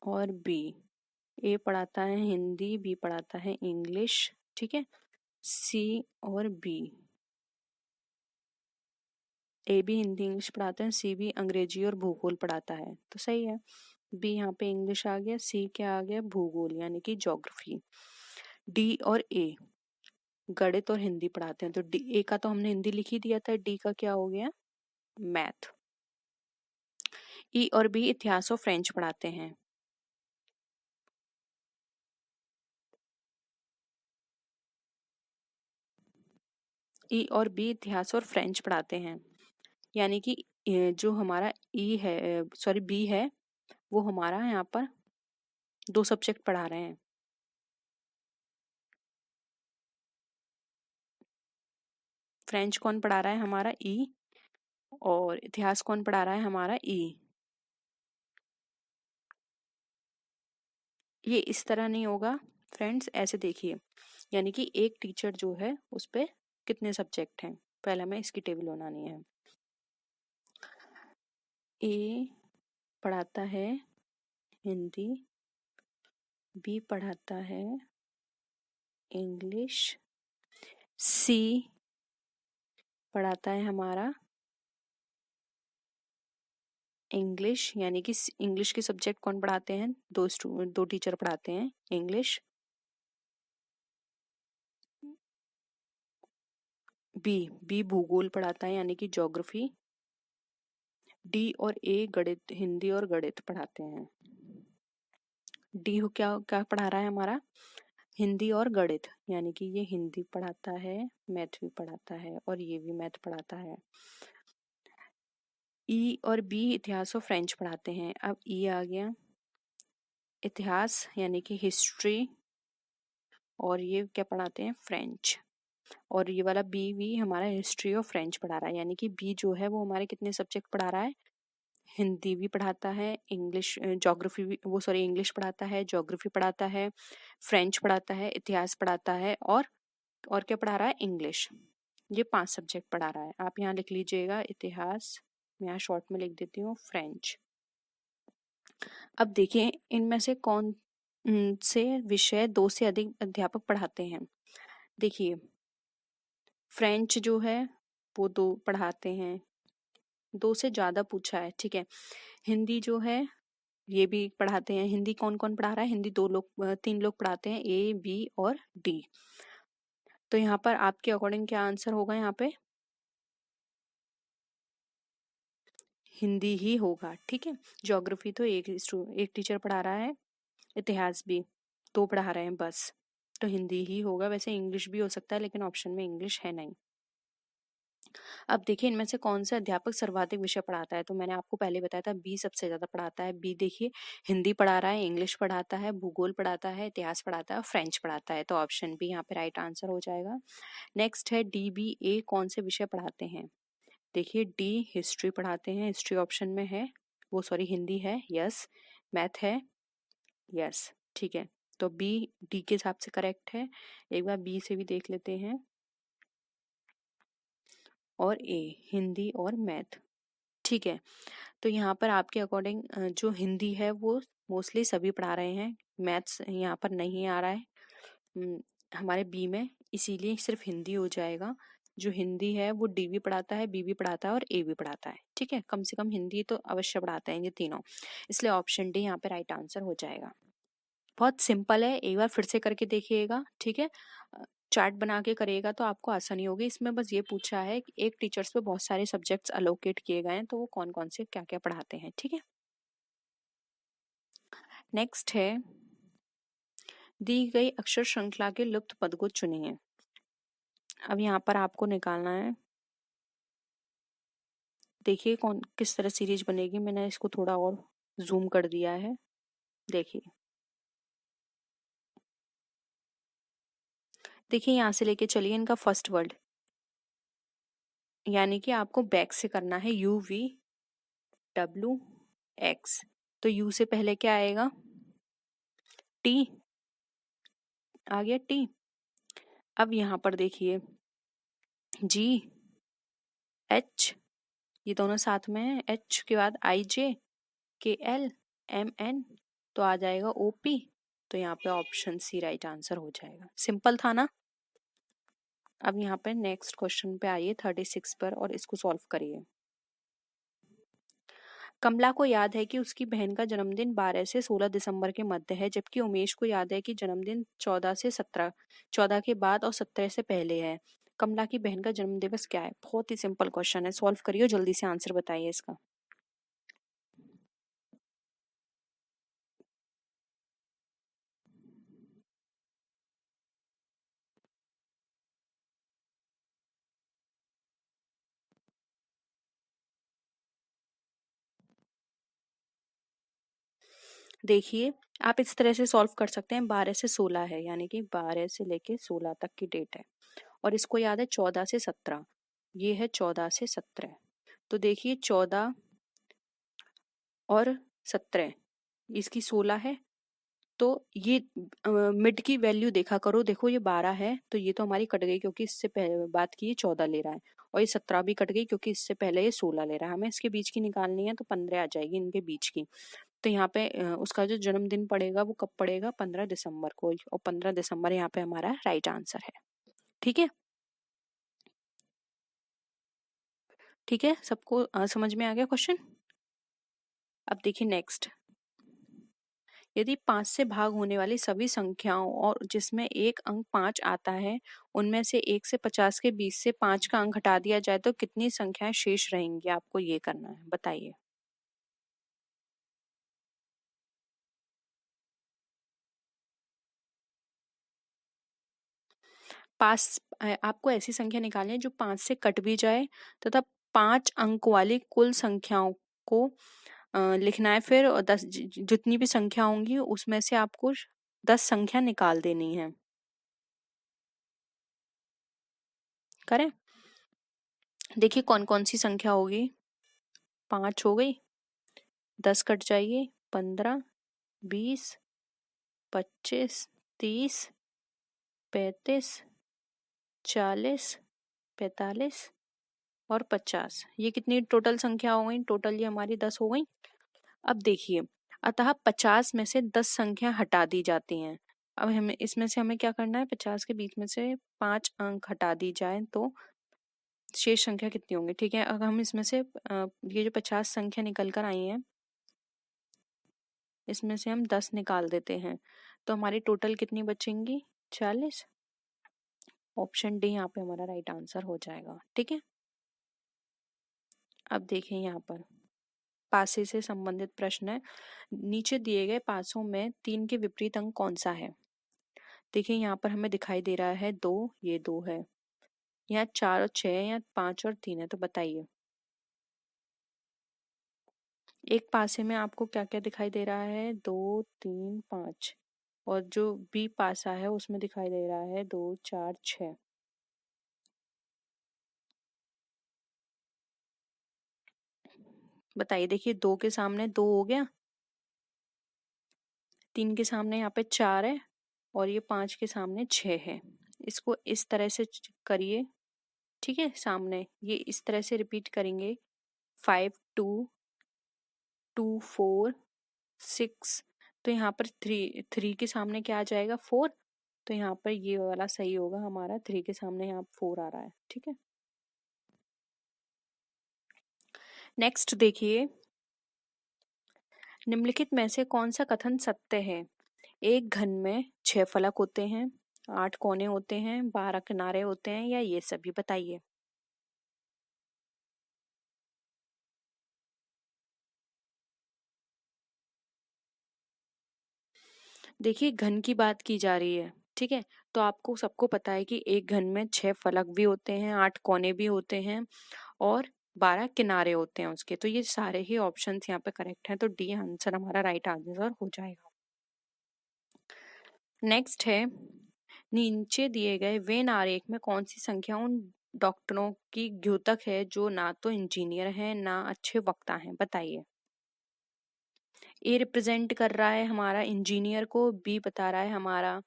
[SPEAKER 2] और बी, ए पढ़ाता है हिंदी, बी पढ़ाता है इंग्लिश। ठीक है, सी और बी, ए भी हिंदी इंग्लिश पढ़ाते हैं, सी भी अंग्रेजी और भूगोल पढ़ाता है, तो सही है। बी यहाँ पे इंग्लिश आ गया, सी क्या आ गया, भूगोल यानी कि ज्योग्राफी। डी और ए गणित और हिंदी पढ़ाते हैं, तो डी, ए का तो हमने हिंदी लिख ही दिया था, डी का क्या हो गया, मैथ। ई और बी इतिहास और फ्रेंच पढ़ाते हैं। ई और बी इतिहास और फ्रेंच पढ़ाते हैं, यानी कि जो हमारा ई है, सॉरी बी है, वो हमारा यहाँ पर 2 सब्जेक्ट पढ़ा रहे हैं। फ्रेंच कौन पढ़ा रहा है, हमारा ई, और इतिहास कौन पढ़ा रहा है, हमारा ई। ये इस तरह नहीं होगा फ्रेंड्स, ऐसे देखिए, यानी कि एक टीचर जो है उस पे कितने सब्जेक्ट हैं। पहले हमें इसकी टेबल बनानी है। ए पढ़ाता है हिंदी, बी पढ़ाता है इंग्लिश, सी पढ़ाता है हमारा इंग्लिश, यानी कि इंग्लिश के सब्जेक्ट कौन पढ़ाते हैं, 2 टीचर पढ़ाते हैं इंग्लिश। बी भूगोल पढ़ाता है यानी कि ज्योग्राफी। डी और ए गणित, हिंदी और गणित पढ़ाते हैं। डी हो क्या क्या पढ़ा रहा है हमारा, हिंदी और गणित, यानी कि ये हिंदी पढ़ाता है, मैथ भी पढ़ाता है, और ये भी मैथ पढ़ाता है। ई और बी इतिहास और फ्रेंच पढ़ाते हैं। अब ई आ गया, इतिहास यानी कि हिस्ट्री, और ये क्या पढ़ाते हैं, फ्रेंच। और ये वाला बी भी हमारा हिस्ट्री और फ्रेंच पढ़ा रहा है, यानी कि बी जो है वो हमारे कितने सब्जेक्ट पढ़ा रहा है, हिंदी भी पढ़ाता है, इंग्लिश ज्योग्राफी भी, वो सॉरी इंग्लिश पढ़ाता है, ज्योग्राफी पढ़ाता है, फ्रेंच पढ़ाता है, इतिहास पढ़ाता है, और क्या पढ़ा रहा है, इंग्लिश। ये 5 सब्जेक्ट पढ़ा रहा है। आप यहाँ लिख लीजिएगा इतिहास, मैं यहाँ शॉर्ट में लिख देती हूँ फ्रेंच। अब देखिए इनमें से कौन से विषय 2 से अधिक अध्यापक पढ़ाते हैं। देखिए फ्रेंच जो है वो 2 पढ़ाते हैं, 2 से ज्यादा पूछा है। ठीक है, हिंदी जो है ये भी पढ़ाते हैं। हिंदी कौन कौन पढ़ा रहा है, हिंदी 3 लोग पढ़ाते हैं, ए बी और डी। तो यहाँ पर आपके अकॉर्डिंग क्या आंसर होगा, यहाँ पे हिंदी ही होगा। ठीक है, ज्योग्राफी तो एक टीचर पढ़ा रहा है, इतिहास भी। 2 पढ़ा रहे हैं बस, तो हिंदी ही होगा। वैसे इंग्लिश भी हो सकता है लेकिन ऑप्शन में इंग्लिश है नहीं। अब देखिए इनमें से कौन सा अध्यापक सर्वाधिक विषय पढ़ाता है, तो मैंने आपको पहले बताया था बी सबसे ज्यादा पढ़ाता है। बी देखिए हिंदी पढ़ा रहा है, इंग्लिश पढ़ाता है, भूगोल पढ़ाता है, इतिहास पढ़ाता है, फ्रेंच पढ़ाता है, तो ऑप्शन बी यहाँ पे राइट आंसर हो जाएगा। नेक्स्ट है डी बी ए कौन से विषय पढ़ाते हैं। देखिए डी हिस्ट्री पढ़ाते हैं, हिस्ट्री ऑप्शन में है, वो सॉरी हिंदी है, यस। मैथ है, यस, ठीक है। तो बी डी के हिसाब से करेक्ट है। एक बार बी से भी देख लेते हैं, और ए हिंदी और मैथ, ठीक है। तो यहाँ पर आपके अकॉर्डिंग जो हिंदी है वो मोस्टली सभी पढ़ा रहे हैं, मैथ्स यहाँ पर नहीं आ रहा है हमारे बी में, इसीलिए सिर्फ हिंदी हो जाएगा। जो हिंदी है वो डी भी पढ़ाता है, बी भी पढ़ाता है और ए भी पढ़ाता है, ठीक है। कम से कम हिंदी तो अवश्य पढ़ाते हैं ये तीनों, इसलिए ऑप्शन डी यहाँ पे राइट आंसर हो जाएगा। बहुत सिंपल है, एक बार फिर से करके देखिएगा, ठीक है। चार्ट बना के करिएगा तो आपको आसानी होगी। इसमें बस ये पूछा है कि एक टीचर्स पे बहुत सारे सब्जेक्ट्स अलोकेट किए गए हैं, तो वो कौन कौन से क्या क्या पढ़ाते हैं, ठीक है। नेक्स्ट है दी गई अक्षर श्रृंखला के लुप्त पद को चुनिए। अब यहाँ पर आपको निकालना है, देखिए कौन किस तरह सीरीज बनेगी। मैंने इसको थोड़ा और जूम कर दिया है, देखिए देखिए यहाँ से लेके चलिए इनका फर्स्ट वर्ड, यानी कि आपको बैक से करना है, यू वी डब्ल्यू एक्स। तो यू से पहले क्या आएगा, टी, आ गया टी। अब यहाँ पर देखिए जी एच, ये दोनों साथ में है, एच के बाद आई जे के एल एम एन, तो आ जाएगा ओ पी। तो यहाँ पे ऑप्शन सी राइट आंसर हो जाएगा। सिंपल था ना। अब यहाँ पे नेक्स्ट क्वेश्चन पे आइए 36 पर, और इसको सॉल्व करिए। कमला को याद है कि उसकी बहन का जन्मदिन 12 से 16 दिसंबर के मध्य है, जबकि उमेश को याद है कि जन्मदिन 14 के बाद और 17 से पहले है। कमला की बहन का जन्म दिवस क्या है। बहुत ही सिंपल क्वेश्चन है, सॉल्व करिए, जल्दी से आंसर बताइए इसका। देखिए आप इस तरह से सॉल्व कर सकते हैं, 12 से 16 है, यानी कि 12 से लेके 16 तक की डेट है, और इसको याद है 14 से 17, ये है 14 से 17। तो देखिए 14 और 17, इसकी 16 है, तो ये मिड की वैल्यू देखा करो। देखो ये 12 है तो ये तो हमारी कट गई, क्योंकि इससे पहले बात की 14 ले रहा है, और ये 17 भी कट गई क्योंकि इससे पहले ये 16 ले रहा है। हमें इसके बीच की निकालनी है, तो 15 आ जाएगी इनके बीच की। तो यहाँ पे उसका जो जन्मदिन पड़ेगा वो कब पड़ेगा, 15 दिसंबर को, और 15 दिसंबर यहाँ पे हमारा राइट आंसर है, ठीक है। ठीक है, सबको समझ में आ गया क्वेश्चन। अब देखिए नेक्स्ट, यदि 5 से भाग होने वाली सभी संख्याओं और जिसमें एक अंक 5 आता है, उनमें से 1 से 50 के बीच से 5 का अंक हटा दिया जाए तो कितनी संख्याएं शेष रहेंगी, आपको ये करना है, बताइए। पास आपको ऐसी संख्या निकालनी है जो 5 से कट भी जाए, तथा 5 अंक वाली कुल संख्याओं को लिखना है। फिर 10 जितनी भी संख्या होंगी उसमें से आपको 10 संख्या निकाल देनी है। करें, देखिए कौन कौन सी संख्या होगी। 5 हो गई, 10 कट जाइए, 15, 20, 25, 30, 35, 40, 45 और 50। ये कितनी टोटल संख्या हो गई, टोटल ये हमारी 10 हो गई। अब देखिए, अतः 50 में से 10 संख्या हटा दी जाती हैं। अब हमें इसमें से हमें क्या करना है, 50 के बीच में से 5 अंक हटा दी जाए तो शेष संख्या कितनी होंगी, ठीक है। अगर हम इसमें से ये जो 50 संख्या निकल कर आई है, इसमें से हम 10 निकाल देते हैं, तो हमारी टोटल कितनी बचेंगी, 40। ऑप्शन डी यहाँ पे हमारा राइट आंसर हो जाएगा, ठीक है। अब देखें यहाँ पर पासे से संबंधित प्रश्न है। नीचे दिए गए पासों में 3 के विपरीत अंक कौन सा है? देखिए यहाँ पर हमें दिखाई दे रहा है 2, ये 2 है। यहाँ 4 और 6 है, यहाँ 5 और 3 है, तो बताइए। एक पासे में आपको क्या क्या दिखाई दे रहा है? 2, 3, 5। और जो बी पासा है उसमें दिखाई दे रहा है 2, 4, 6। बताइए। देखिए 2 के सामने 2 हो गया, 3 के सामने यहाँ पे 4 है, और ये 5 के सामने 6 है। इसको इस तरह से करिए, ठीक है। सामने ये इस तरह से रिपीट करेंगे। 5, 2, 2, 4, 6। तो यहाँ पर 3 के सामने क्या आ जाएगा? 4। तो यहाँ पर ये वाला सही होगा हमारा। 3 के सामने यहाँ 4 आ रहा है, ठीक है। नेक्स्ट देखिए, निम्नलिखित में से कौन सा कथन सत्य है? एक घन में 6 फलक होते हैं, 8 कोने होते हैं, 12 किनारे होते हैं, या ये सभी? बताइए। देखिए घन की बात की जा रही है, ठीक है। तो आपको सबको पता है कि एक घन में 6 फलक भी होते हैं, 8 कोने भी होते हैं, और 12 किनारे होते हैं उसके। तो ये सारे ही ऑप्शंस यहाँ पे करेक्ट हैं, तो डी आंसर हमारा राइट आंसर हो जाएगा। नेक्स्ट है, नीचे दिए गए वेन आरेख में कौन सी संख्या उन डॉक्टरों की द्योतक है जो ना तो इंजीनियर हैं ना अच्छे वक्ता हैं? बताइए। ए रिप्रेजेंट कर रहा है हमारा इंजीनियर को, बी बता रहा है हमारा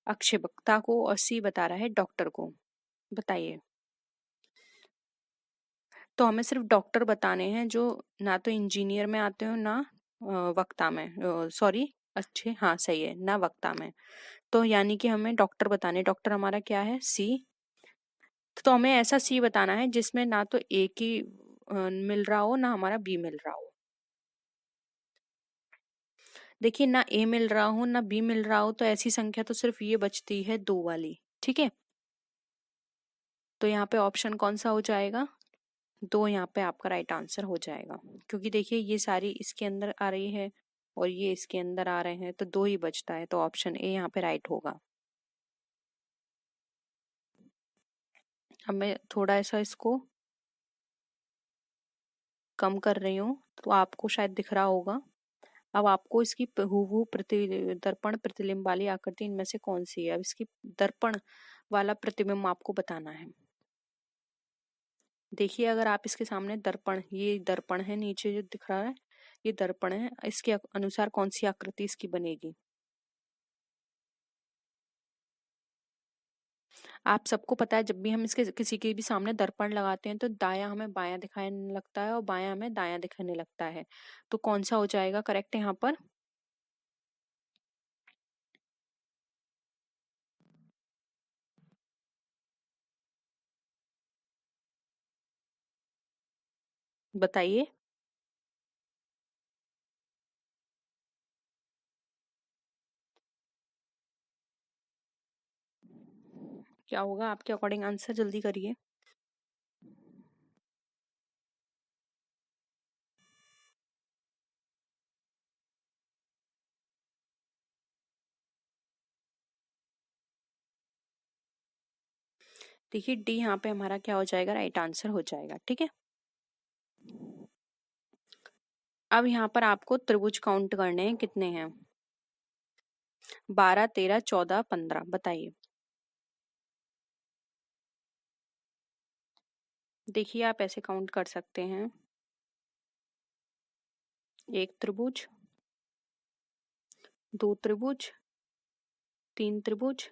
[SPEAKER 2] अक्षय वक्ता को, और सी बता रहा है डॉक्टर को। बताइए। तो हमें सिर्फ डॉक्टर बताने हैं जो ना तो इंजीनियर में आते हो ना वक्ता में, सॉरी, अच्छे, हाँ सही है, ना वक्ता में। तो यानी कि हमें डॉक्टर बताने। डॉक्टर हमारा क्या है? सी। तो हमें ऐसा सी बताना है जिसमें ना तो ए की मिल रहा हो ना हमारा बी मिल रहा हो। देखिए ना ए मिल रहा हो ना बी मिल रहा हो, तो ऐसी संख्या तो सिर्फ ये बचती है 2 वाली, ठीक है। तो यहाँ पे ऑप्शन कौन सा हो जाएगा? 2 यहाँ पे आपका राइट आंसर हो जाएगा, क्योंकि देखिए ये सारी इसके अंदर आ रही है और ये इसके अंदर आ रहे हैं, तो 2 ही बचता है, तो ऑप्शन ए यहाँ पे राइट होगा। अब मैं थोड़ा ऐसा इसको कम कर रही हूँ, तो आपको शायद दिख रहा होगा। अब आपको इसकी हूबहू दर्पण प्रतिबिंब वाली आकृति इनमें से कौन सी है? अब इसकी दर्पण वाला प्रतिबिंब आपको बताना है। देखिए अगर आप इसके सामने दर्पण, ये दर्पण है, नीचे जो दिख रहा है ये दर्पण है, इसके अनुसार कौन सी आकृति इसकी बनेगी? आप सबको पता है जब भी हम इसके किसी के भी सामने दर्पण लगाते हैं तो दायां हमें बायां दिखाने लगता है और बायां हमें दायां दिखाने लगता है। तो कौन सा हो जाएगा करेक्ट यहाँ पर? बताइए। क्या होगा आपके अकॉर्डिंग आंसर? जल्दी करिए। देखिए डी यहाँ पे हमारा क्या हो जाएगा? राइट आंसर हो जाएगा, ठीक है। अब यहाँ पर आपको त्रिभुज काउंट करने हैं, कितने हैं? 12, 13, 14, 15। बताइए। देखिए आप ऐसे काउंट कर सकते हैं। एक त्रिभुज, 2 त्रिभुज, 3 त्रिभुज,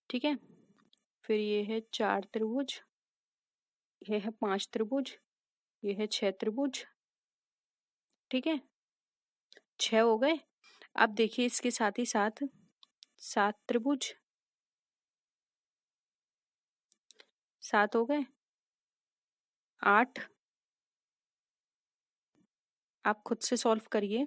[SPEAKER 2] ठीक है। फिर ये है 4 त्रिभुज, ये है 5 त्रिभुज, ये है 6 त्रिभुज, ठीक है। 6 हो गए। अब देखिए इसके साथ ही साथ 7 त्रिभुज, 7 हो गए। 8, आप खुद से सॉल्व करिए।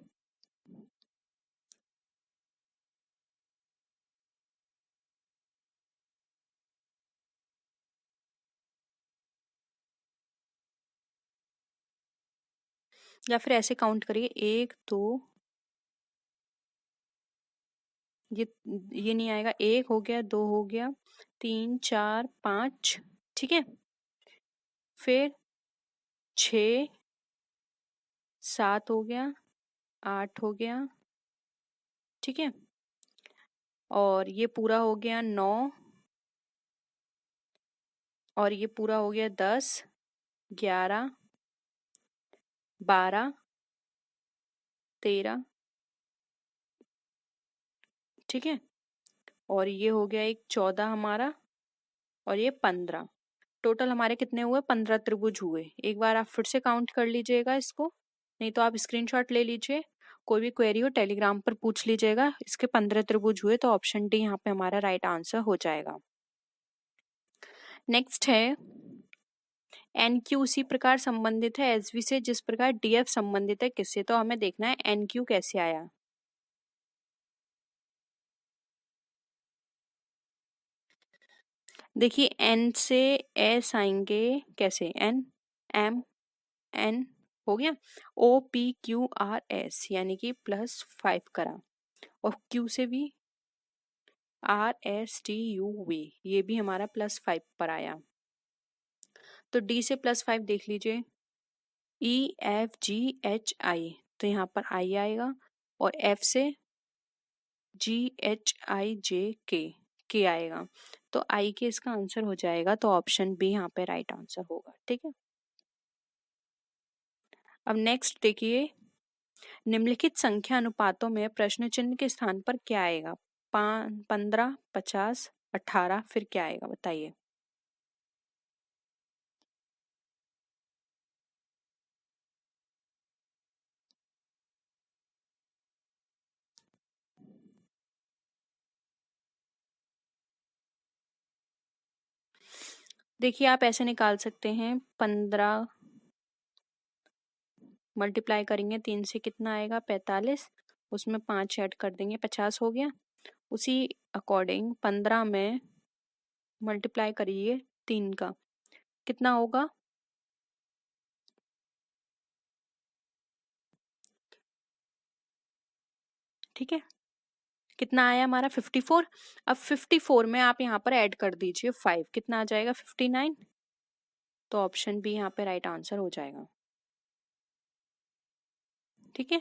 [SPEAKER 2] या फिर ऐसे काउंट करिए, 1 2, ये नहीं आएगा, 1 हो गया, 2 हो गया, 3 4 5, ठीक है। फिर 6 7 हो गया, 8 हो गया, ठीक है। और ये पूरा हो गया 9, और ये पूरा हो गया 10 11 12 13, ठीक है। और ये हो गया एक 14 हमारा, और ये 15। टोटल हमारे कितने हुए? 15 त्रिभुज हुए। एक बार आप फिर से काउंट कर लीजिएगा इसको, नहीं तो आप स्क्रीनशॉट ले लीजिए। कोई भी क्वेरी हो टेलीग्राम पर पूछ लीजिएगा। इसके 15 त्रिभुज हुए, तो ऑप्शन डी यहाँ पे हमारा राइट आंसर हो जाएगा। नेक्स्ट है, एन क्यू उसी प्रकार संबंधित है एस वी से जिस प्रकार डी एफ संबंधित है किससे। तो हमें देखना है एन क्यू कैसे आया। देखिए एन से एस आएंगे कैसे, एन एम एन हो गया, O P Q R S यानी कि +5 करा, और क्यू से भी R S T U V, ये भी हमारा +5 पर आया। तो डी से +5 देख लीजिए, E F G H I, तो यहाँ पर आई आएगा, और एफ से जी एच आई जे के आएगा, तो आई के इसका आंसर हो जाएगा। तो ऑप्शन बी यहाँ पे राइट आंसर होगा, ठीक है। अब नेक्स्ट देखिए, निम्नलिखित संख्या अनुपातों में प्रश्न चिन्ह के स्थान पर क्या आएगा? 15 50 18, फिर क्या आएगा बताइए। देखिए आप ऐसे निकाल सकते हैं, 15 मल्टीप्लाई करेंगे 3 से कितना आएगा? 45, उसमें 5 ऐड कर देंगे, 50 हो गया। उसी अकॉर्डिंग 15 में मल्टीप्लाई करिए 3 का, कितना होगा? ठीक है, कितना आया हमारा? 54। अब 54 में आप यहाँ पर ऐड कर दीजिए 5, कितना आ जाएगा? 59। तो ऑप्शन बी यहाँ पे राइट आंसर हो जाएगा, ठीक है।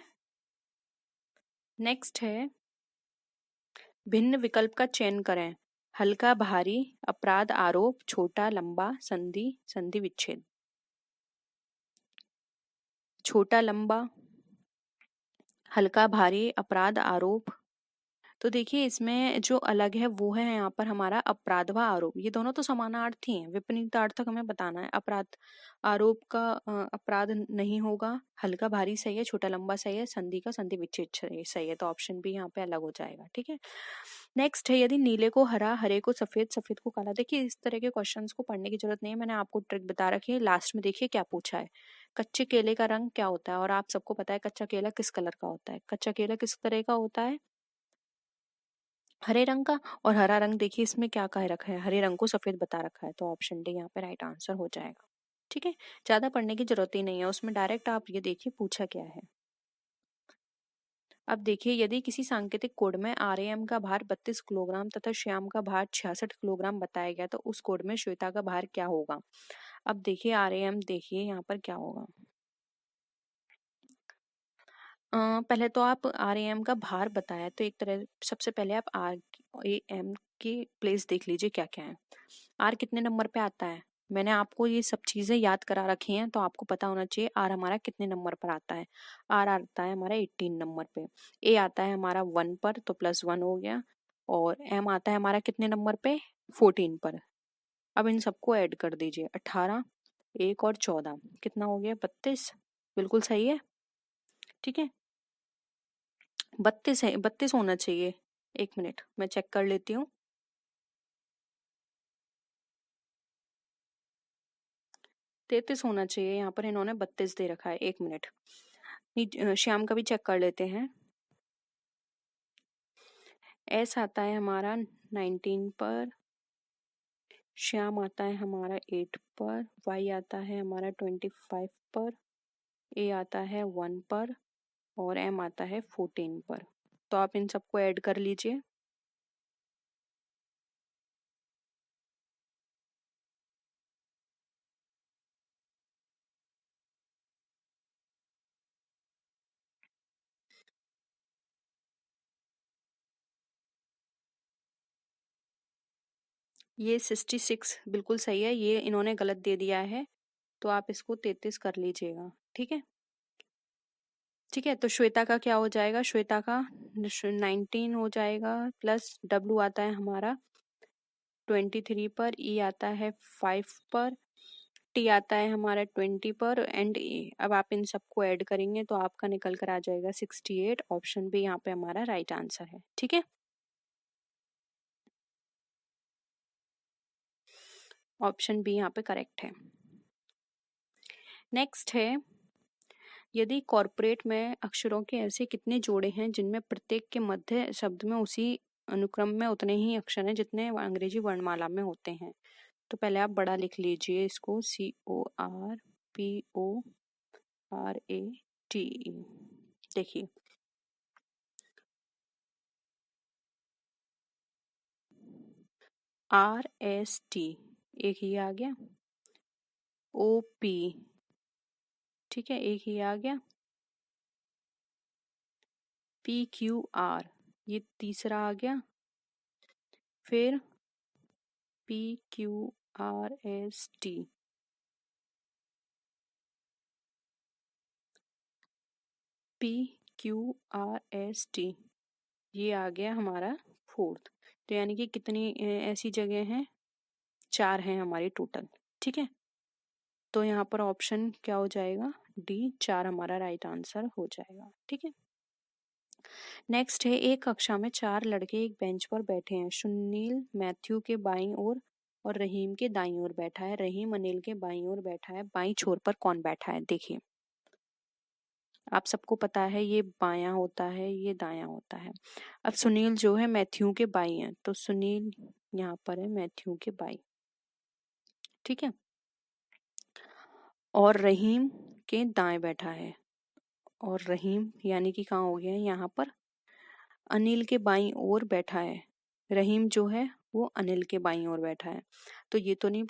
[SPEAKER 2] नेक्स्ट है, भिन्न विकल्प का चयन करें। हल्का भारी, अपराध आरोप, छोटा लंबा, संधि संधि विच्छेद। छोटा लंबा, हल्का भारी, अपराध आरोप। तो देखिए इसमें जो अलग है वो है यहाँ पर हमारा अपराध व आरोप। ये दोनों तो समानार्थी हैं, विपरीतार्थक हमें बताना है। अपराध आरोप का अपराध नहीं होगा, हल्का भारी सही है, छोटा लंबा सही है, संधि का संधि विच्छेद सही है। तो ऑप्शन बी यहाँ पे अलग हो जाएगा, ठीक है। नेक्स्ट है, यदि नीले को हरा, हरे को सफेद, सफेद को काला। देखिए इस तरह के क्वेश्चंस को पढ़ने की जरूरत नहीं है, मैंने आपको ट्रिक बता रखी है। लास्ट में देखिए क्या पूछा है, कच्चे केले का रंग क्या होता है? और आप सबको पता है कच्चा केला किस कलर का होता है। कच्चा केला किस तरह का होता है? हरे रंग का। और हरा रंग देखिए इसमें क्या कह रखा है, हरे रंग को सफेद बता रखा है। तो ऑप्शन डी यहाँ पे राइट आंसर हो जाएगा, ठीक है। ज्यादा पढ़ने की जरूरत ही नहीं है, उसमें डायरेक्ट आप ये देखिए पूछा क्या है। अब देखिए, यदि किसी सांकेतिक कोड में आरएम का भार 32 किलोग्राम तथा श्याम का भार 66 किलोग्राम बताया गया, तो उस कोड में श्वेता का भार क्या होगा? अब देखिए आरएम, देखिए यहाँ पर क्या होगा। पहले तो आप आर ए एम का भार बताया, तो एक तरह सबसे पहले आप आर ए एम की प्लेस देख लीजिए क्या क्या है। आर कितने नंबर पे आता है? मैंने आपको ये सब चीजें याद करा रखी हैं, तो आपको पता होना चाहिए आर हमारा कितने नंबर पर आता है। आर आता है हमारा 18 नंबर पे। ए आता है हमारा 1 पर, तो +1 हो गया। और एम आता है हमारा कितने नंबर पे? 14 पर। अब इन सबको ऐड कर दीजिए, 18, 1 और 14, कितना हो गया? 32। बिल्कुल सही है, ठीक है। 32 है, 32 होना चाहिए। एक मिनट मैं चेक कर लेती हूँ। 33 होना चाहिए, यहाँ पर इन्होंने 32 दे रखा है। एक मिनट, श्याम का भी चेक कर लेते हैं। एस आता है हमारा 19 पर, श्याम आता है हमारा 8 पर, वाई आता है हमारा 25 पर, ए आता है 1 पर और एम आता है 14 पर। तो आप इन सबको ऐड कर लीजिए। ये 66 बिल्कुल सही है, ये इन्होंने गलत दे दिया है, तो आप इसको 33 कर लीजिएगा। ठीक है, ठीक है। तो श्वेता का क्या हो जाएगा? श्वेता का 19 हो जाएगा, प्लस डब्लू आता है हमारा 23 पर, ई आता है 5 पर, टी आता है हमारा 20 पर एंड ए। अब आप इन सबको ऐड करेंगे तो आपका निकल कर आ जाएगा 68। ऑप्शन बी यहाँ पे हमारा राइट आंसर है। ठीक है, ऑप्शन बी यहाँ पे करेक्ट है। नेक्स्ट है, यदि कॉर्पोरेट में अक्षरों के ऐसे कितने जोड़े हैं जिनमें प्रत्येक के मध्य शब्द में उसी अनुक्रम में उतने ही अक्षर हैं जितने अंग्रेजी वर्णमाला में होते हैं। तो पहले आप बड़ा लिख लीजिए इसको, CORPORATE। देखिए, RST एक ही आ गया, OP ठीक है एक ही आ गया, PQR ये तीसरा आ गया, फिर PQRST PQRST ये आ गया हमारा फोर्थ। तो यानी कि कितनी ऐसी जगह हैं? 4 हैं हमारी टोटल। ठीक है, तो यहाँ पर ऑप्शन क्या हो जाएगा? डी 4 हमारा राइट आंसर हो जाएगा। ठीक है, नेक्स्ट है, एक कक्षा में 4 लड़के एक बेंच पर बैठे हैं। सुनील मैथ्यू के बाईं ओर और रहीम के दाईं ओर बैठा है। रहीम अनिल के बाईं ओर बैठा है। बाईं छोर पर कौन बैठा है? देखिए, आप सबको पता है ये बायां होता है, ये दायां होता है। अब सुनील जो है मैथ्यू के बाईं है, तो सुनील यहाँ पर है मैथ्यू के बाईं। ठीक है, और रहीम के दाएं बैठा है, और रहीम यानी कि कहाँ हो गया है? यहाँ पर अनिल के बाईं ओर बैठा है। रहीम जो है वो अनिल के बाईं ओर बैठा है। तो ये तो नहीं